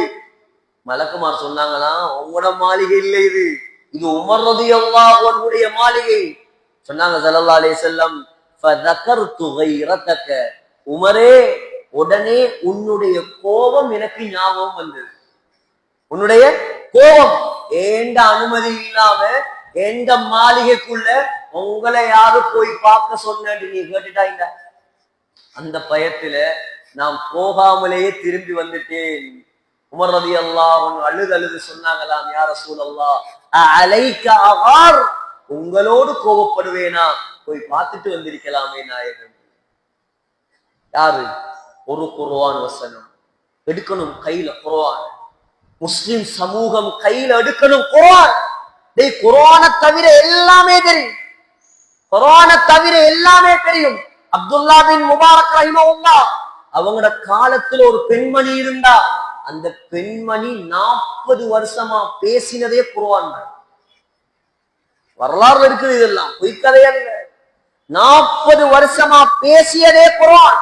மலக்குமார் சொன்னாங்களாம், உங்களோட மாளிகை இல்லை, இது இது உமர் ரலியல்லாஹு அன்ஹுடைய மாளிகை. சொன்னாங்க ஸல்லல்லாஹு அலைஹி வஸல்லம், ஃபதகர்து கைரதக, உமரே, உடனே உன்னுடைய கோபம் எனக்கு ஞாபகம் வந்தது. உன்னுடைய கோபம், ஏண்ட அனுமதி இல்லாம எந்த மாளிகைக்குள்ள உங்களை யாரு போய் பார்க்க சொன்னு நீ கேட்டுட்டாங்க. அந்த பயத்துல நான் போகாமலேயே திரும்பி வந்துட்டேன். உமர் ரலியல்லாஹு அன்ஹு அழுது அழுது சொன்னாங்களாம், யா ரசூலல்லாஹ் அலைக அகார், உங்களோடு கோபப்படுவேனா, போய் பார்த்துட்டு வந்திருக்கலாமே நாயகன். யாரு? ஒரு குர்ஆன் வசனம் எடுக்கணும் கையில, குர்ஆன். முஸ்லிம் சமூகம் கையில எடுக்கணும் குர்ஆன். குர்ஆனை தவிர எல்லாமே தெரியும், குர்ஆனை தவிர எல்லாமே தெரியும். அப்துல்லா பின் முபாரக் ரஹிமஹுல்லாஹ் அவங்களோட காலத்துல ஒரு பெண்மணி இருந்தா, அந்த பெண்மணி 40 வருஷமா பேசினதே குர்ஆன் தான். வரலாறு இருக்குது, இதெல்லாம் பொய்க்கதையல்ல. 40 வருஷமா பேசியதே குர்ஆன்.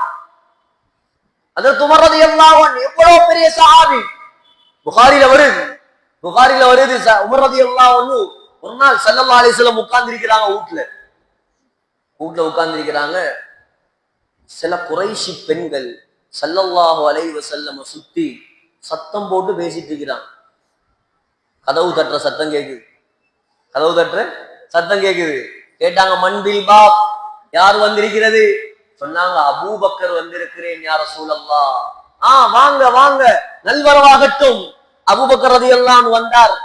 அதற்கு உமர் ரலியல்லாஹு அன்ஹு எவ்வளவு பெரிய சஹாபி. புகாரில வருது, புகாரில வருது, உமர் ரலியல்லாஹு அன்ஹு ஒரு நாள் ஸல்லல்லாஹு அலைஹி வஸல்லம் உட்கார்ந்து இருக்கிறாங்க, வீட்டுல உட்கார்ந்து இருக்கிறாங்க. சில குறைஷி பெண்கள் ஸல்லல்லாஹு அலைஹி வஸல்லம் சுத்தி சத்தம் போட்டு பேசிட்டு இருக்கிறாங்க. கதவு தட்டுற சத்தம் கேக்குது, கதவு தட்டுற சத்தம் கேக்குது. கேட்டாங்க, மன்பில் பாப், யார் வந்திருக்கிறது? சொன்னாங்க, அபூபக்கர் வந்திருக்கிறேன் யா ரசூலல்லாஹ். வாங்க வாங்க, நல்வரவாகட்டும். அபூபக்கர் ரலியல்லாஹு அன்ஹு வந்தார்.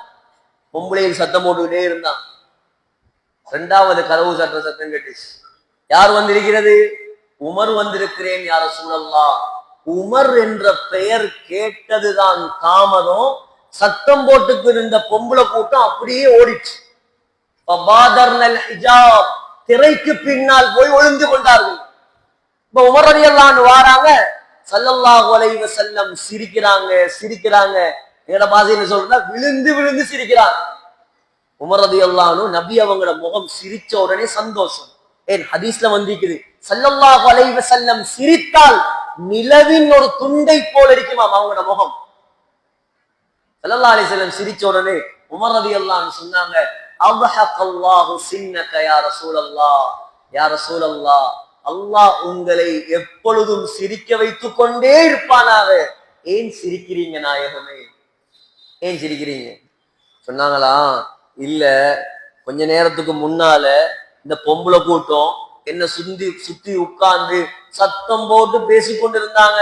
பொம்பளையில் சத்தம் போட்டுக்கிட்டே இருந்தான். 2வது கதவு தட்டுற சத்தம் கேட்டுச்சு. யார் வந்திருக்கிறது? உமர் வந்திருக்கிறேன் யா ரசூலல்லாஹ். உமர் என்ற பெயர் கேட்டதுதான் தாமதம், சத்தம் போட்டுக்கு இருந்த பொம்பளை கூட்டம் அப்படியே ஓடிச்சு. திரைக்கு பின்னால் போய் ஒளிந்து கொண்டார்கள். இப்ப உமர் ரலியல்லாஹு அன்ஹு வாராங்க, ஸல்லல்லாஹு அலைஹி வஸல்லம் சிரிக்கிறாங்க. என்னோட பாஷையில சொல்றா, விழுந்து விழுந்து சிரிக்கிறாங்க. உமர் ரலியல்லாஹு அன்ஹு நபி அவங்களோட முகம் சிரிச்ச உடனே சந்தோஷம். ஏன் ஹதீஸ்ல வந்திருக்குது, ஸல்லல்லாஹு அலைஹி வஸல்லம் சிரித்தால் நிலவின் ஒரு துண்டை போல இருக்குமாம் அவங்களோட முகம். ஸல்லல்லாஹு அலைஹி வஸல்லம் சிரிச்ச உடனே உமர் ரலியல்லாஹு அன்ஹு சொன்னாங்க, அல்ஹகல்லாஹு சின்னக யா ரசூலல்லாஹ், யா ரசூலல்லாஹ், அல்லாஹ் உங்களை எப்பொழுதும் சிரிக்க வைத்துக் கொண்டே இருப்பானாக. ஏன் சிரிக்கிறீங்க நாயகமே, ஏன் சிரிக்கிறீங்க? சொன்னாங்களா, இல்ல, கொஞ்ச நேரத்துக்கு முன்னால இந்த பொம்பளை கூட்டம் என்ன சுத்தி உட்கார்ந்து சத்தம் போட்டு பேசிக்கொண்டிருந்தாங்க.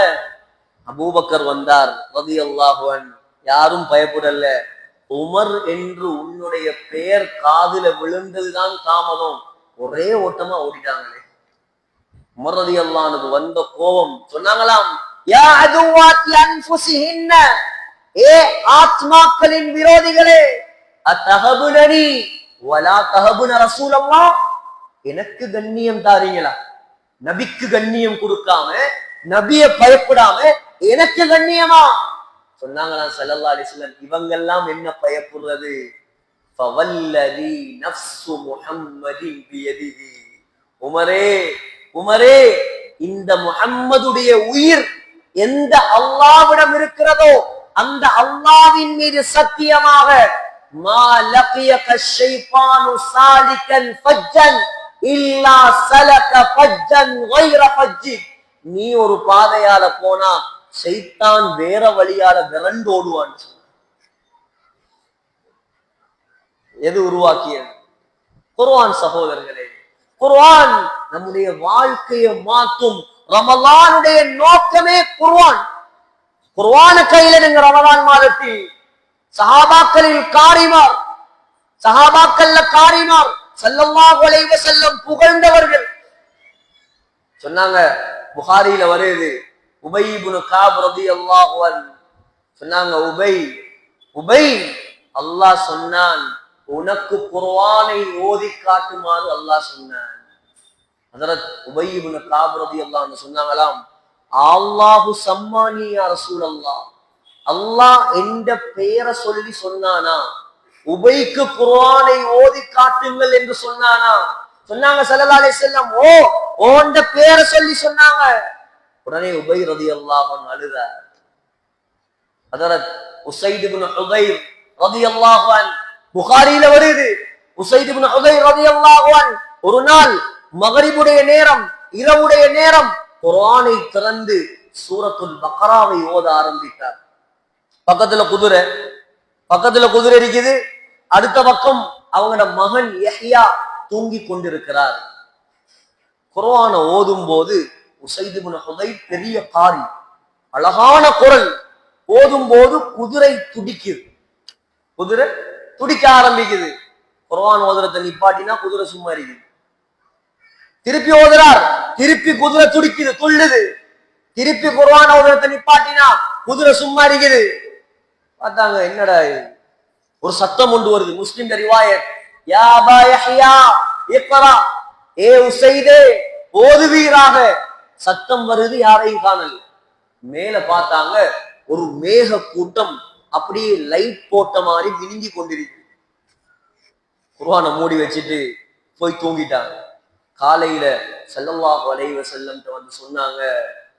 அபூபக்கர் வந்தார் ரலியல்லாஹு அன்ஹு, யாரும் பயப்படல. உமர் என்று உன்னுடைய பெயர் காதுல விழுந்ததுதான் தாமதம், ஒரே ஓட்டமா ஓடிட்டாங்களே. உமர் ரலியல்லாஹு அன்ஹு வந்த கோபம். சொன்னாங்களாம், யா அதுவாத்தி அன்ஃபுஸிஹின்ன, ஏ ஆத்மாக்களின் விரோதிகளே, அத்தஹபுனனி வலா தஹபுன ரசூலல்லாஹ், எனக்கு கண்ணியம் தாரீங்களா, நபிக்கு கண்ணியம் கொடுக்காம, நபியை பயப்படாம எனக்கு கண்ணியமா? சொன்னாங்களாம் ஸல்லல்லாஹு அலைஹி வஸல்லம், இவங்கெல்லாம் என்ன பயப்படுறது? ஃபவல்லதி நஃப்ஸு முஹம்மதின் பியதிஹி, உமரே, உமரே, இந்த முஹம்மதுடைய உயிர் எந்த அல்லாஹ்விடம் இருக்கிறதோ அந்த அல்லாஹ்வின் மீது சத்தியமாக, மா லகியக ஷைத்தானு சாலிகன் ஃபஜ்ஜன் இல்லா சலக ஃபஜ்ஜன் கைர ஃபஜ்ஜி, நீ ஒரு பாதையால போனா ஷைத்தான் வேற வழியால விரண்டு ஓடுவான்னு சொன்ன. எது உருவாக்கியது? குர்ஆன் சகோதரர்களே. குர்ஆன் நம்முடைய வாழ்க்கையை மாற்றும். ரமலானுடைய நோக்கமே குர்ஆன். குர்ஆன கையில நீங்க ரமலான் மாதத்தில் சஹாபாக்களில் காரிமார், சஹாபாக்கள்ல காரிமார் ஸல்லல்லாஹு அலைஹி வஸல்லம் புகழ்ந்தவர்கள். சொன்னாங்க, புகாரில வருது, உபை இப்னு காப் ரலியல்லாஹு அன்ஹு சொன்னாங்க, உபை அல்லாஹ் சொன்னான், உனக்கு குர்ஆனை ஓதி காட்டுமாறு அல்லாஹ் சொன்னான். ஹஜ்ரத் உபய் இப்னு கஅப் ரலியல்லாஹு அன்ஹு சொன்னாங்களாம், அல்லாஹு சம்மானி யா ரசூலல்லாஹ், அல்லாஹ் என்ற பெயரை சொல்லி சொன்னானா, உபைக்கு குர்ஆனை ஓதி காட்டுங்கள் என்று சொன்னானா? சொன்னாங்க ஸல்லல்லாஹு அலைஹி வஸல்லம், ஓ ஓண்ட பேரை சொல்லி சொன்னாங்க. உடனே உபை ரலியல்லாஹு அன்ஹு அழுதார். ஹஜ்ரத் உஸைத் இப்னு ஹுதைர் ரலியல்லாஹு அன்ஹு, புகாரியில வருது, உஸைத் இப்னு ஹுதைர் ரலியல்லாஹு அன்ஹு ஒரு நாள் மக்ரிபுடைய நேரம், இரவுடைய நேரம் குர்ஆனை திறந்து சூரத்துல் பக்ராவை ஓத ஆரம்பித்தார். பக்கத்துல குதிரை இருக்குது, அடுத்த பக்கம் அவங்களோட மகன் யஹ்யா தூங்கி கொண்டிருக்கிறார். குர்ஆனை ஓதும் போது உஸைத் இப்னு ஹுதைர் பெரிய காரி, அழகான குரல், ஓதும் போது குதிரை துடிக்க ஆரம்பிக்குது. குர்ஆன் ஓதுறத நிப்பாட்டினா குதிரை சும்மா இருக்குது. திருப்பி ஓதுறார், திருப்பி குதிரை துடிக்குது, துள்ளுது. திருப்பி குர்ஆன் ஓதுறத நிப்பாட்டினா குதிரை சும்மா இருக்குது. பார்த்தாங்க, என்னடா ஒரு சத்தம் கொண்டு வருது. முஸ்லிம் ரிவாயத், யா அபா யஹ்யா இக்ரா, ஏ உஸைதே ஓதுவீராக. சத்தம் வருது, யாரையும் காணல. மேல பார்த்தாங்க, ஒரு மேக கூட்டம் அப்படியே லைட் போட்ட மாதிரி மினுங்கி கொண்டிருக்கு. குர்ஆனை மூடி வச்சுட்டு போய் தூங்கிட்டாங்க. காலையில ஸல்லல்லாஹு அலைஹி வஸல்லம் வந்து சொன்னாங்க,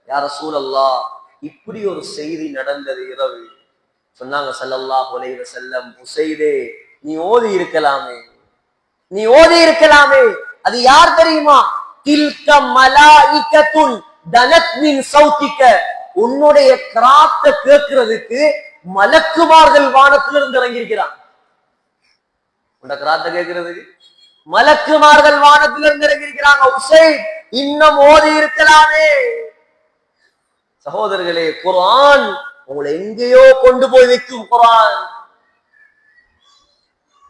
யா ரசூலல்லாஹ், இப்படி ஒரு செய்தி நடந்தது இரவு. சொன்னாங்க ஸல்லல்லாஹு அலைஹி வஸல்லம், உஸைதே நீ ஓதி இருக்கலாமே. அது யார் தெரியுமா? தில்க மலாயிகத்துன் தனத் மின் சௌதிக, உன்னுடைய கிராத்த கேட்கிறதுக்கு மலக்குமார்கள் வானத்திலிருந்து இறங்கி இருக்கிறான். உன்னுடைய கிராத்த கேட்கிறதுக்கு மலக்குமார்கள் வானத்திலிருந்து இறங்கி இருக்கிறாங்க. உஸைத் இன்னும் ஓதி இருக்கலாமே. சகோதரர்களே, குர்ஆன் உங்களை எங்கேயோ கொண்டு போய் வைக்கும். குர்ஆன்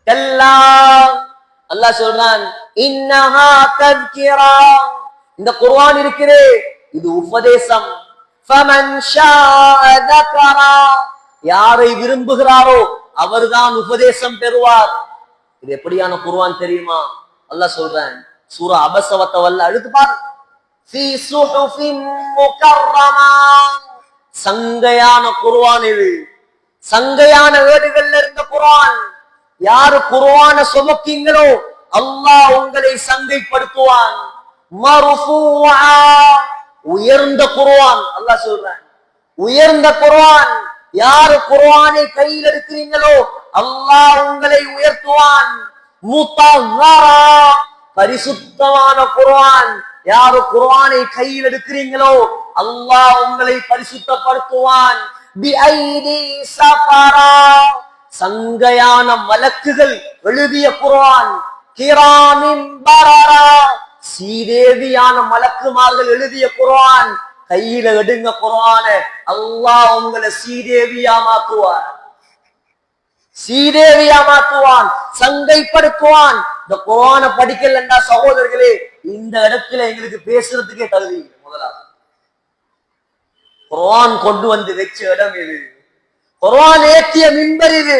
கல்லா, அல்லாஹ் சொல்றான், இன்னஹா தத்கிரா, இந்த குர்ஆன் இருக்கிறே இது உபதேசம். ஃபமன் ஷாஅ தக்கரா, யாரை விரும்புகிறாரோ அவர்தான் உபதேசம் பெறுவார். இது எப்படியான குர்ஆன் தெரியுமா? அல்லாஹ் சொல்றான், சூரா அபஸவத்தவல்ல அடுத்து பாரு, ஃபீ சுஹுஃபின் முகர்ரமா, சங்கையான குர்ஆன் இது, சங்கையான ஏடுகள்ல இருந்த குர்ஆன். யாரு குர்ஆனை சுமக்கீங்களோ அல்லாஹ் உங்களை சங்கைப்படுத்துவான். மர்ஃபூஆ, உயர்ந்த குர்ஆன். அல்லாஹ் சொல்றான், உயர்ந்த குர்ஆன். யாரு குர்ஆனை கையில் எடுக்கிறீங்களோ அல்லாஹ் உங்களை உயர்த்துவான். முத்தஹ்ஹரா, பரிசுத்தமான குர்ஆன். யாரு குர்ஆனை கையில் எடுக்கிறீங்களோ அல்லாஹ் உங்களை பரிசுத்தப்படுத்துவான். பிஐதி சஃபரா, சங்கையான மலக்குகள் எழுதிய குர்ஆன். கிராமின் பரரா, சீதேவியான மலக்குமார்கள் எழுதிய குர்ஆன். கையில எடுங்க குர்ஆன, அல்லாஹ் உங்களை சீதேவியா மாத்துவான், சங்கைப்படுத்துவான். இந்த குர்ஆனை படிக்கலன்னா சகோதரர்களே, இந்த இடத்துல எங்களுக்கு பேசுறதுக்கே தகுதி. முதலாவது குர்ஆன் கொண்டு வந்து வச்ச இடம் இது, குர்ஆன் ஏற்றிய மிம்பர் இது.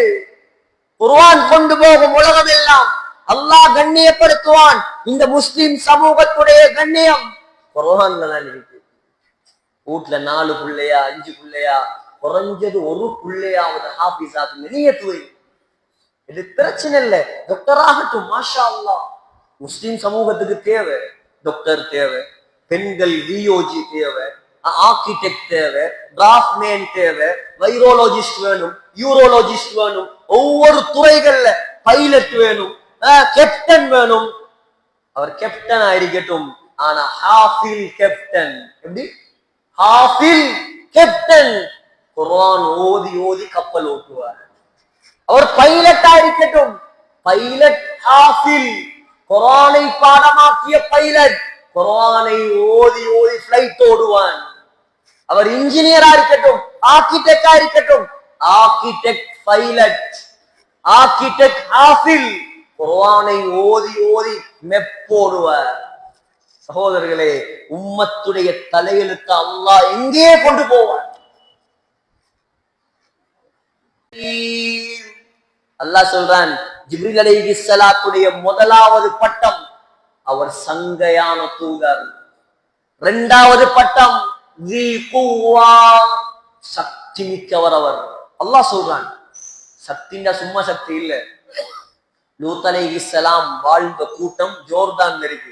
குர்ஆன் கொண்டு போகும் உலகம் எல்லாம் அல்லாஹ் கண்ணியப்படுத்துவான். இந்த முஸ்லிம் சமூகத்துடைய கண்ணியம் குர்ஆன்ல தான் இருக்கு. வீட்டுல 4 பிள்ளையா 5 பிள்ளையா, குறைஞ்சது ஒரு பிள்ளையாவது ஹாஃபிஸாக்கு நியத்து. இது பிரச்சனை இல்லை, டாக்டர் ஆகட்டும், மாஷா அல்லாஹ். முஸ்லிம் சமூகத்துக்கு தேவை டாக்டர், தேவை பெண்கள் விஓஜி தேவை, ஆர்கிடெக்ட் தேவை, டிராஃப்ட்மேன் தேவை, வைரோலஜிஸ்ட் வேணும், யூரோலஜிஸ்ட் வேணும், ஒவ்வொரு துறைகள்ல பைலட் வேணும், கேப்டன் வேணும். அவர் கேப்டன் ஆயிருக்கட்டும், ஆனா ஹாஃபில் கேப்டன். எப்படி ஹாஃபில் கேப்டன்? குர்ஆன் ஓதி ஓதி கப்பல் ஓட்டுவார். அவர் பைலட்டா இருக்கட்டும், பைலட் ஹாஃபில், குர்ஆனை பாடமாக்கிய பைலட், குர்ஆனை ஓதி ஓதி ஃளைட் ஓடுவான். அவர் இன்ஜினியரா இருக்கட்டும், ஆர்கிடெக்டா இருக்கட்டும், ஆர்கிடெக்ட் பைலட், ஆர்கிடெக்ட் ஹாஃபில், குர்ஆனை ஓதி ஓதி மெப்போடுவார். சகோதரர்களே, உம்மத்துடைய தலையெழுத்து அல்லாஹ் எங்கே கொண்டு போவார்? அல்லாஹ் சொல்றான், ஜிப்ரீல் அலைஹிஸ்ஸலாத்துடைய முதலாவது பட்டம் அவர் சங்கையான தூதர். இரண்டாவது பட்டம் சக்தி மிக்கவர் அவர். அல்லாஹ் சொல்றான், சக்தின்னா சும்மா சக்தி இல்ல. லூத் அலைஹிஸ்ஸலாம் வாழ்ந்த கூட்டம் ஜோர்தான் இருக்கு.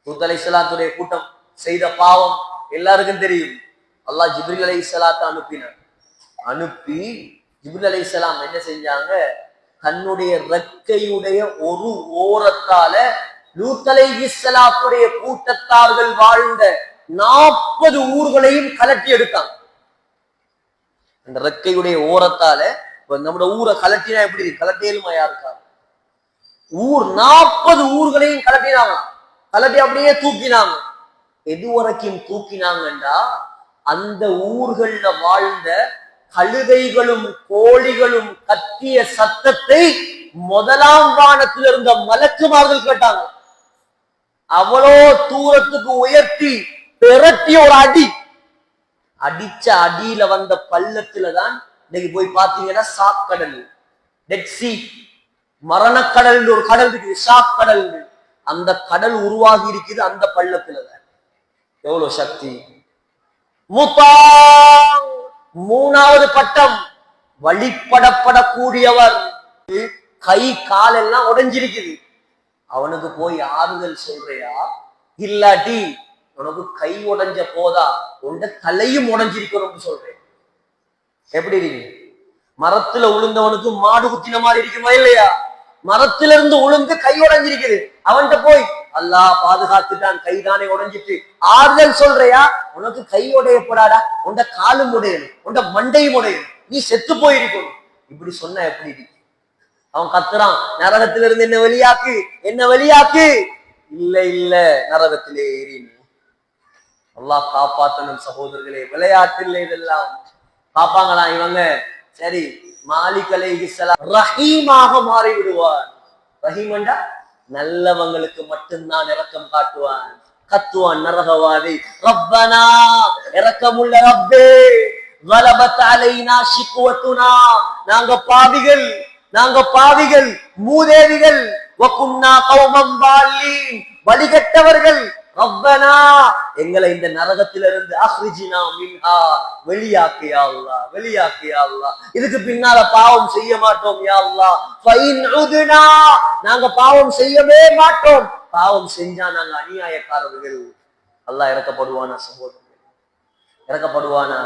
லூத் அலைஹிஸ்ஸலாத்துடைய கூட்டம் செய்த பாவம் எல்லாருக்கும் தெரியும். அல்லாஹ் ஜிப்ரீல் அலைஹிஸ்ஸலாத்தை அனுப்பினார். அனுப்பி ஜிப்ரீல் அலைஹிஸ்ஸலாம் என்ன செஞ்சாங்க, தன்னுடைய ரெக்கையுடைய ஒரு ஓரத்தால லூத் அலைஹிஸ்ஸலாத்துடைய கூட்டத்தார்கள் வாழ்ந்த 40 ஊர்களையும் கலட்டி எடுத்தாங்க. அந்த ரெக்கையுடைய ஓரத்தால நம்முடைய ஊரை கலட்டினா எப்படி கலட்டியலுமா யாருக்கா? ஊர் 40 ஊர்களையும் கலட்டினாங்க. கலட்டி அப்படியே தூக்கினாங்க. எது வரைக்கும் தூக்கினாங்கண்டா, அந்த ஊர்கள்ல வாழ்ந்த கழுதைகளும் கோழிகளும் கத்திய சத்தத்தை முதலாம் வானத்தில் இருந்த மலக்குமார்கள் கேட்டாங்க. அவ்வளோ தூரத்துக்கு உயர்த்தி பெரட்டி ஒரு அடி அடிச்ச அடியில வந்த பள்ளத்துல தான் இன்னைக்கு போய் பாத்தீங்கன்னா சாக்கடல், டெட் சி, மரணக்கடல் ஒரு கடல் இருக்குது, சாக்கடல். அந்த கடல் உருவாகி இருக்குது அந்த பள்ளத்துலதான். எவ்வளவு சக்தி! மூணாவது பட்டம் வழிபடப்படக்கூடியவர். கை கால் எல்லாம் உடைஞ்சிருக்குது. அவனுக்கு போய் ஆறுதல் சொல்றியா? இல்லாட்டி உனக்கு கை உடைஞ்ச போதா உண்ட தலையும் உடைஞ்சிருக்கணும்னு சொல்றேன். எப்படி இருக்கு? மரத்துல உளுந்தவனுக்கு மாடு குத்தின மாதிரி இருக்குமா இல்லையா? மரத்துல இருந்து உளுந்து கை உடைஞ்சிருக்குது. அவன்கிட்ட போய் அல்லாஹ் பாதுகாத்துட்டான், கைதானே உடைஞ்சிட்டு, ஆறுதல் சொல்றியா? உனக்கு கை உடையப்படாடா, உண்ட காலும் உடையணும், உண்ட மண்டையும் உடையணும், நீ செத்து போயிருக்கணும். இப்படி சொன்ன எப்படி இருக்கு? அவன் கத்துறான், நரகத்திலிருந்து என்ன வெளியாக்கு, என்ன வெளியாக்கு. இல்ல இல்ல, நரகத்திலே ஏறினு. அல்லாஹ் காப்பாத்தணும் சகோதரர்களே. விளையாட்டு இல்லை இதெல்லாம். பாப்பாங்களா இவங்க? சரி, மாலிக் அலைஹிஸ்ஸலாம் ரஹீமாக மாறி விடுவார். ரஹீமண்டா நல்லவங்களுக்கு மட்டும்தான் இரக்கம் காட்டுவான். கத்துவான் நரகவாதி, ரப்பனா, இரக்கமுள்ள ரப்பே, கலபத் அலைனா ஷிக்வத்துனா, நாங்க பாவிகள், நாங்க பாவிகள், மூதேவிகள், வகுன்னா கௌமம் வாலீன், வழிகட்டவர்கள். ரப்பனா, எங்களை இந்த நரகத்திலிருந்து அஹ்ரிஜினா மின்ஹா, வெளியாக்கு யா அல்லாஹ், வெளியாக்கு யா அல்லாஹ். இதுக்கு பின்னால பாவம் செய்ய மாட்டோம் யா அல்லாஹ். ஃபைன் உதுனா, நாங்க பாவம் செய்யவே மாட்டோம். பாவம் செஞ்சா நாங்க அநியாயக்காரர்கள். அல்லாஹ் இறக்கப்படுவானா சகோதரர்களே? இறக்கப்படுவானா?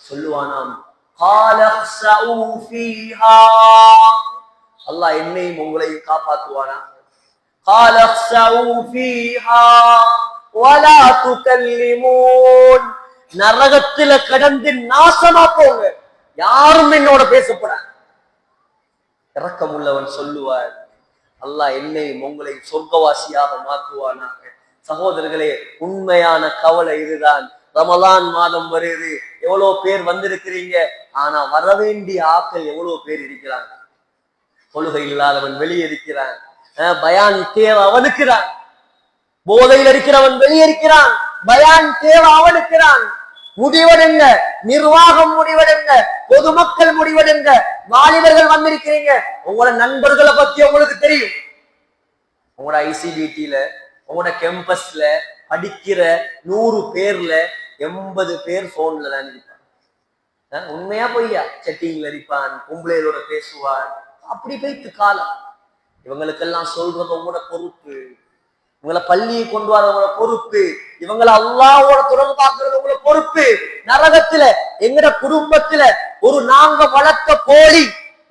சொல்லுவானாம், கால ஹஸஉ ஃபீஹா, அல்லாஹ் என்னையும் உங்களையும் காப்பாத்துவானா? கால ஹஸஉ ஃபீஹா வலா துகல்லிமூன், நரகத்துல கடந்து நாசமா போங்க, யாரும் என்னோட பேசப்படாது. இரக்கமுள்ளவன் சொல்லுவார், அல்லாஹ் என்னையும் உங்களை சொர்க்கவாசியாக மாற்றுவானாக. சகோதரர்களே, உண்மையான கவலை இதுதான். ரமலான் மாதம் வருது, எவ்வளவு பேர் வந்திருக்கிறீங்க, ஆனா வரவேண்டிய ஆட்கள் எவ்வளவு பேர் இருக்கிறாங்க. தொழுகை இல்லாதவன் வெளியே இருக்கிறான், பயான் தேவை அவனுக்குறான், போதையில் இருக்கிறவன் வெளியேறிக்கிறான், பயான் தேவை அவனுக்குறான். முடிவெடுங்க, நிர்வாகம் முடிவெடுங்க, பொதுமக்கள் முடிவெடுங்க. வாலிபர்கள் வந்திருக்கிறீங்க, உங்களோட நண்பர்களை பத்தி உங்களுக்கு தெரியும். உங்களோட ஐசிபிடில, உங்களோட கேம்பஸ்ல படிக்கிற 100 பேர்ல 80 பேர் போன்ல தான் இருப்பான். உண்மையா பொய்யா? செட்டிங்ல இருப்பான், பொம்பளைகளோட பேசுவான். அப்படி போய்த்து காலம். இவங்களுக்கெல்லாம் சொல்றது உங்களோட பொறுப்பு. இவங்களை பள்ளியை கொண்டு வரவங்களோட பொறுப்பு. இவங்களை அல்லாஹ்வோட தொடர்பு பார்க்கறது உங்களோட பொறுப்பு. நரகத்துல எங்கட குடும்பத்துல ஒரு நாங்க வளர்த்த கோழி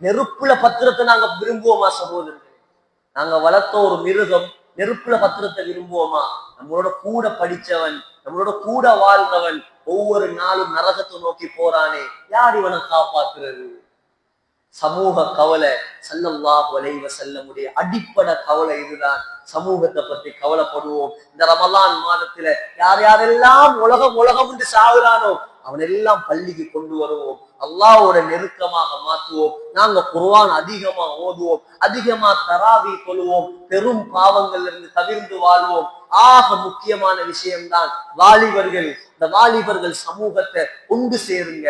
நெருப்புல பத்திரத்தை நாங்க விரும்புவோமா சகோதரர்களே? நாங்க வளர்த்த ஒரு மிருகம் நெருப்புல பத்திரத்தை விரும்புவோமா? நம்மளோட கூட படிச்சவன், நம்மளோட கூட வாழ்ந்தவன் ஒவ்வொரு நாளும் நரகத்தை நோக்கி போறானே, யார் இவனை காப்பாத்துறது? சமூக கவலை. ஸல்லல்லாஹு அலைஹி வஸல்லமுடைய அடிப்படை கவலை இதுதான். சமூகத்தை பற்றி கவலைப்படுவோம். இந்த ரமலான் மாதத்துல யார் யாரெல்லாம் உலகம் என்று சாகுறானோ அவனெல்லாம் பள்ளிக்கு கொண்டு வருவோம். அல்லாஹ்வோட நெருக்கமாக மாற்றுவோம். நாங்க குர்ஆன் அதிகமா ஓதுவோம், அதிகமா தராவி கொள்வோம், பெரும் பாவங்கள்ல இருந்து தவிர்ந்து வாழ்வோம். ஆக முக்கியமான விஷயம்தான் வாலிபர்கள். இந்த வாலிபர்கள் சமூகத்தை ஒன்று சேருங்க,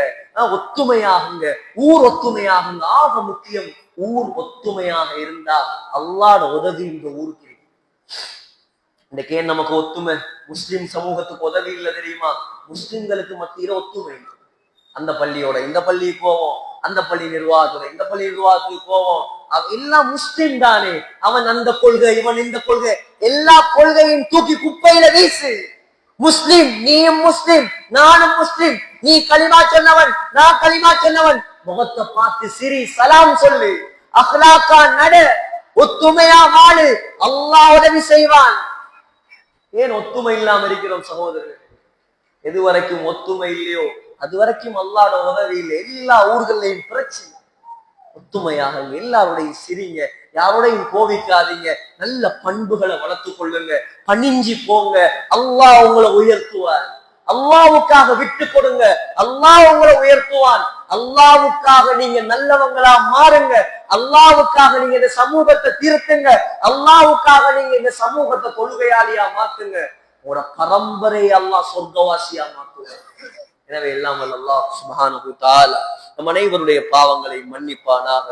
ஒத்துமையாகுங்க, ஊர் ஒத்துமையாகுங்க. ஆக முக்கியம் ஊர் ஒத்துமையாக இருந்தா அல்லாஹ்வோட உதவி இந்த ஊருக்கு. இன்னைக்கு ஏன் நமக்கு ஒத்துமை? முஸ்லிம் சமூகத்துக்கு உதவி இல்லை தெரியுமா? முஸ்லிம்களுக்கு மத்தியில ஒத்துமை. அந்த பள்ளியோட இந்த பள்ளிக்கு போவோம், அந்த பள்ளி நிர்வாகத்தோட இந்த பள்ளி நிர்வாகத்துக்கு போவோம். எல்லாம் முஸ்லிம் தானே, அவன் அந்த கொள்கை, இவன் இந்த கொள்கை, எல்லா கொள்கையும் தூக்கி குப்பையில வீசு. முஸ்லிம், நீயும் முஸ்லிம், நானும் முஸ்லிம். நீ களிமா சொன்னவன், நான் களிமா சொன்னவன். முகத்தை பார்த்து சிரி, சலாம் சொல்லு, அஹ்லாக்கா நடு, ஒத்துமையா வாழு, அல்லாஹ் உதவி செய்வான். ஏன் ஒத்துமை இல்லாம இருக்கிறோம் சகோதரர்கள்? எது வரைக்கும் ஒத்துமை இல்லையோ அது வரைக்கும் அல்லாஹ்வோட உதவி இல்லை. எல்லா ஊர்களையும் பிரச்சனை. ஒத்துமையாக எல்லாருடையும் சிரிங்க, யாரோடையும் கோவிக்காதீங்க, நல்ல பண்புகளை வளர்த்துக் கொள்ளுங்க, பணிஞ்சி போங்க. அல்லாஹ் உங்களை உயர்த்துவார். அல்லாஹ்வுக்காக விட்டு கொடுங்க, அல்லாஹ் உங்களை உயர்த்துவான். அல்லாஹ்வுக்காக நீங்க நல்லவங்களா மாறுங்க. அல்லாஹ்வுக்காக நீங்க இந்த சமூகத்தை திருத்துங்க. அல்லாஹ்வுக்காக நீங்க இந்த சமூகத்தை கொள்கையாளியா மாத்துங்க. ஒரு பரம்பரை அல்லாஹ் சொர்க்கவாசியா மாத்துவார். எனவே எல்லாம் அல்லாஹ் சுப்ஹானஹு வ தஆலா நம் அனைவருடைய பாவங்களை மன்னிப்பானாக.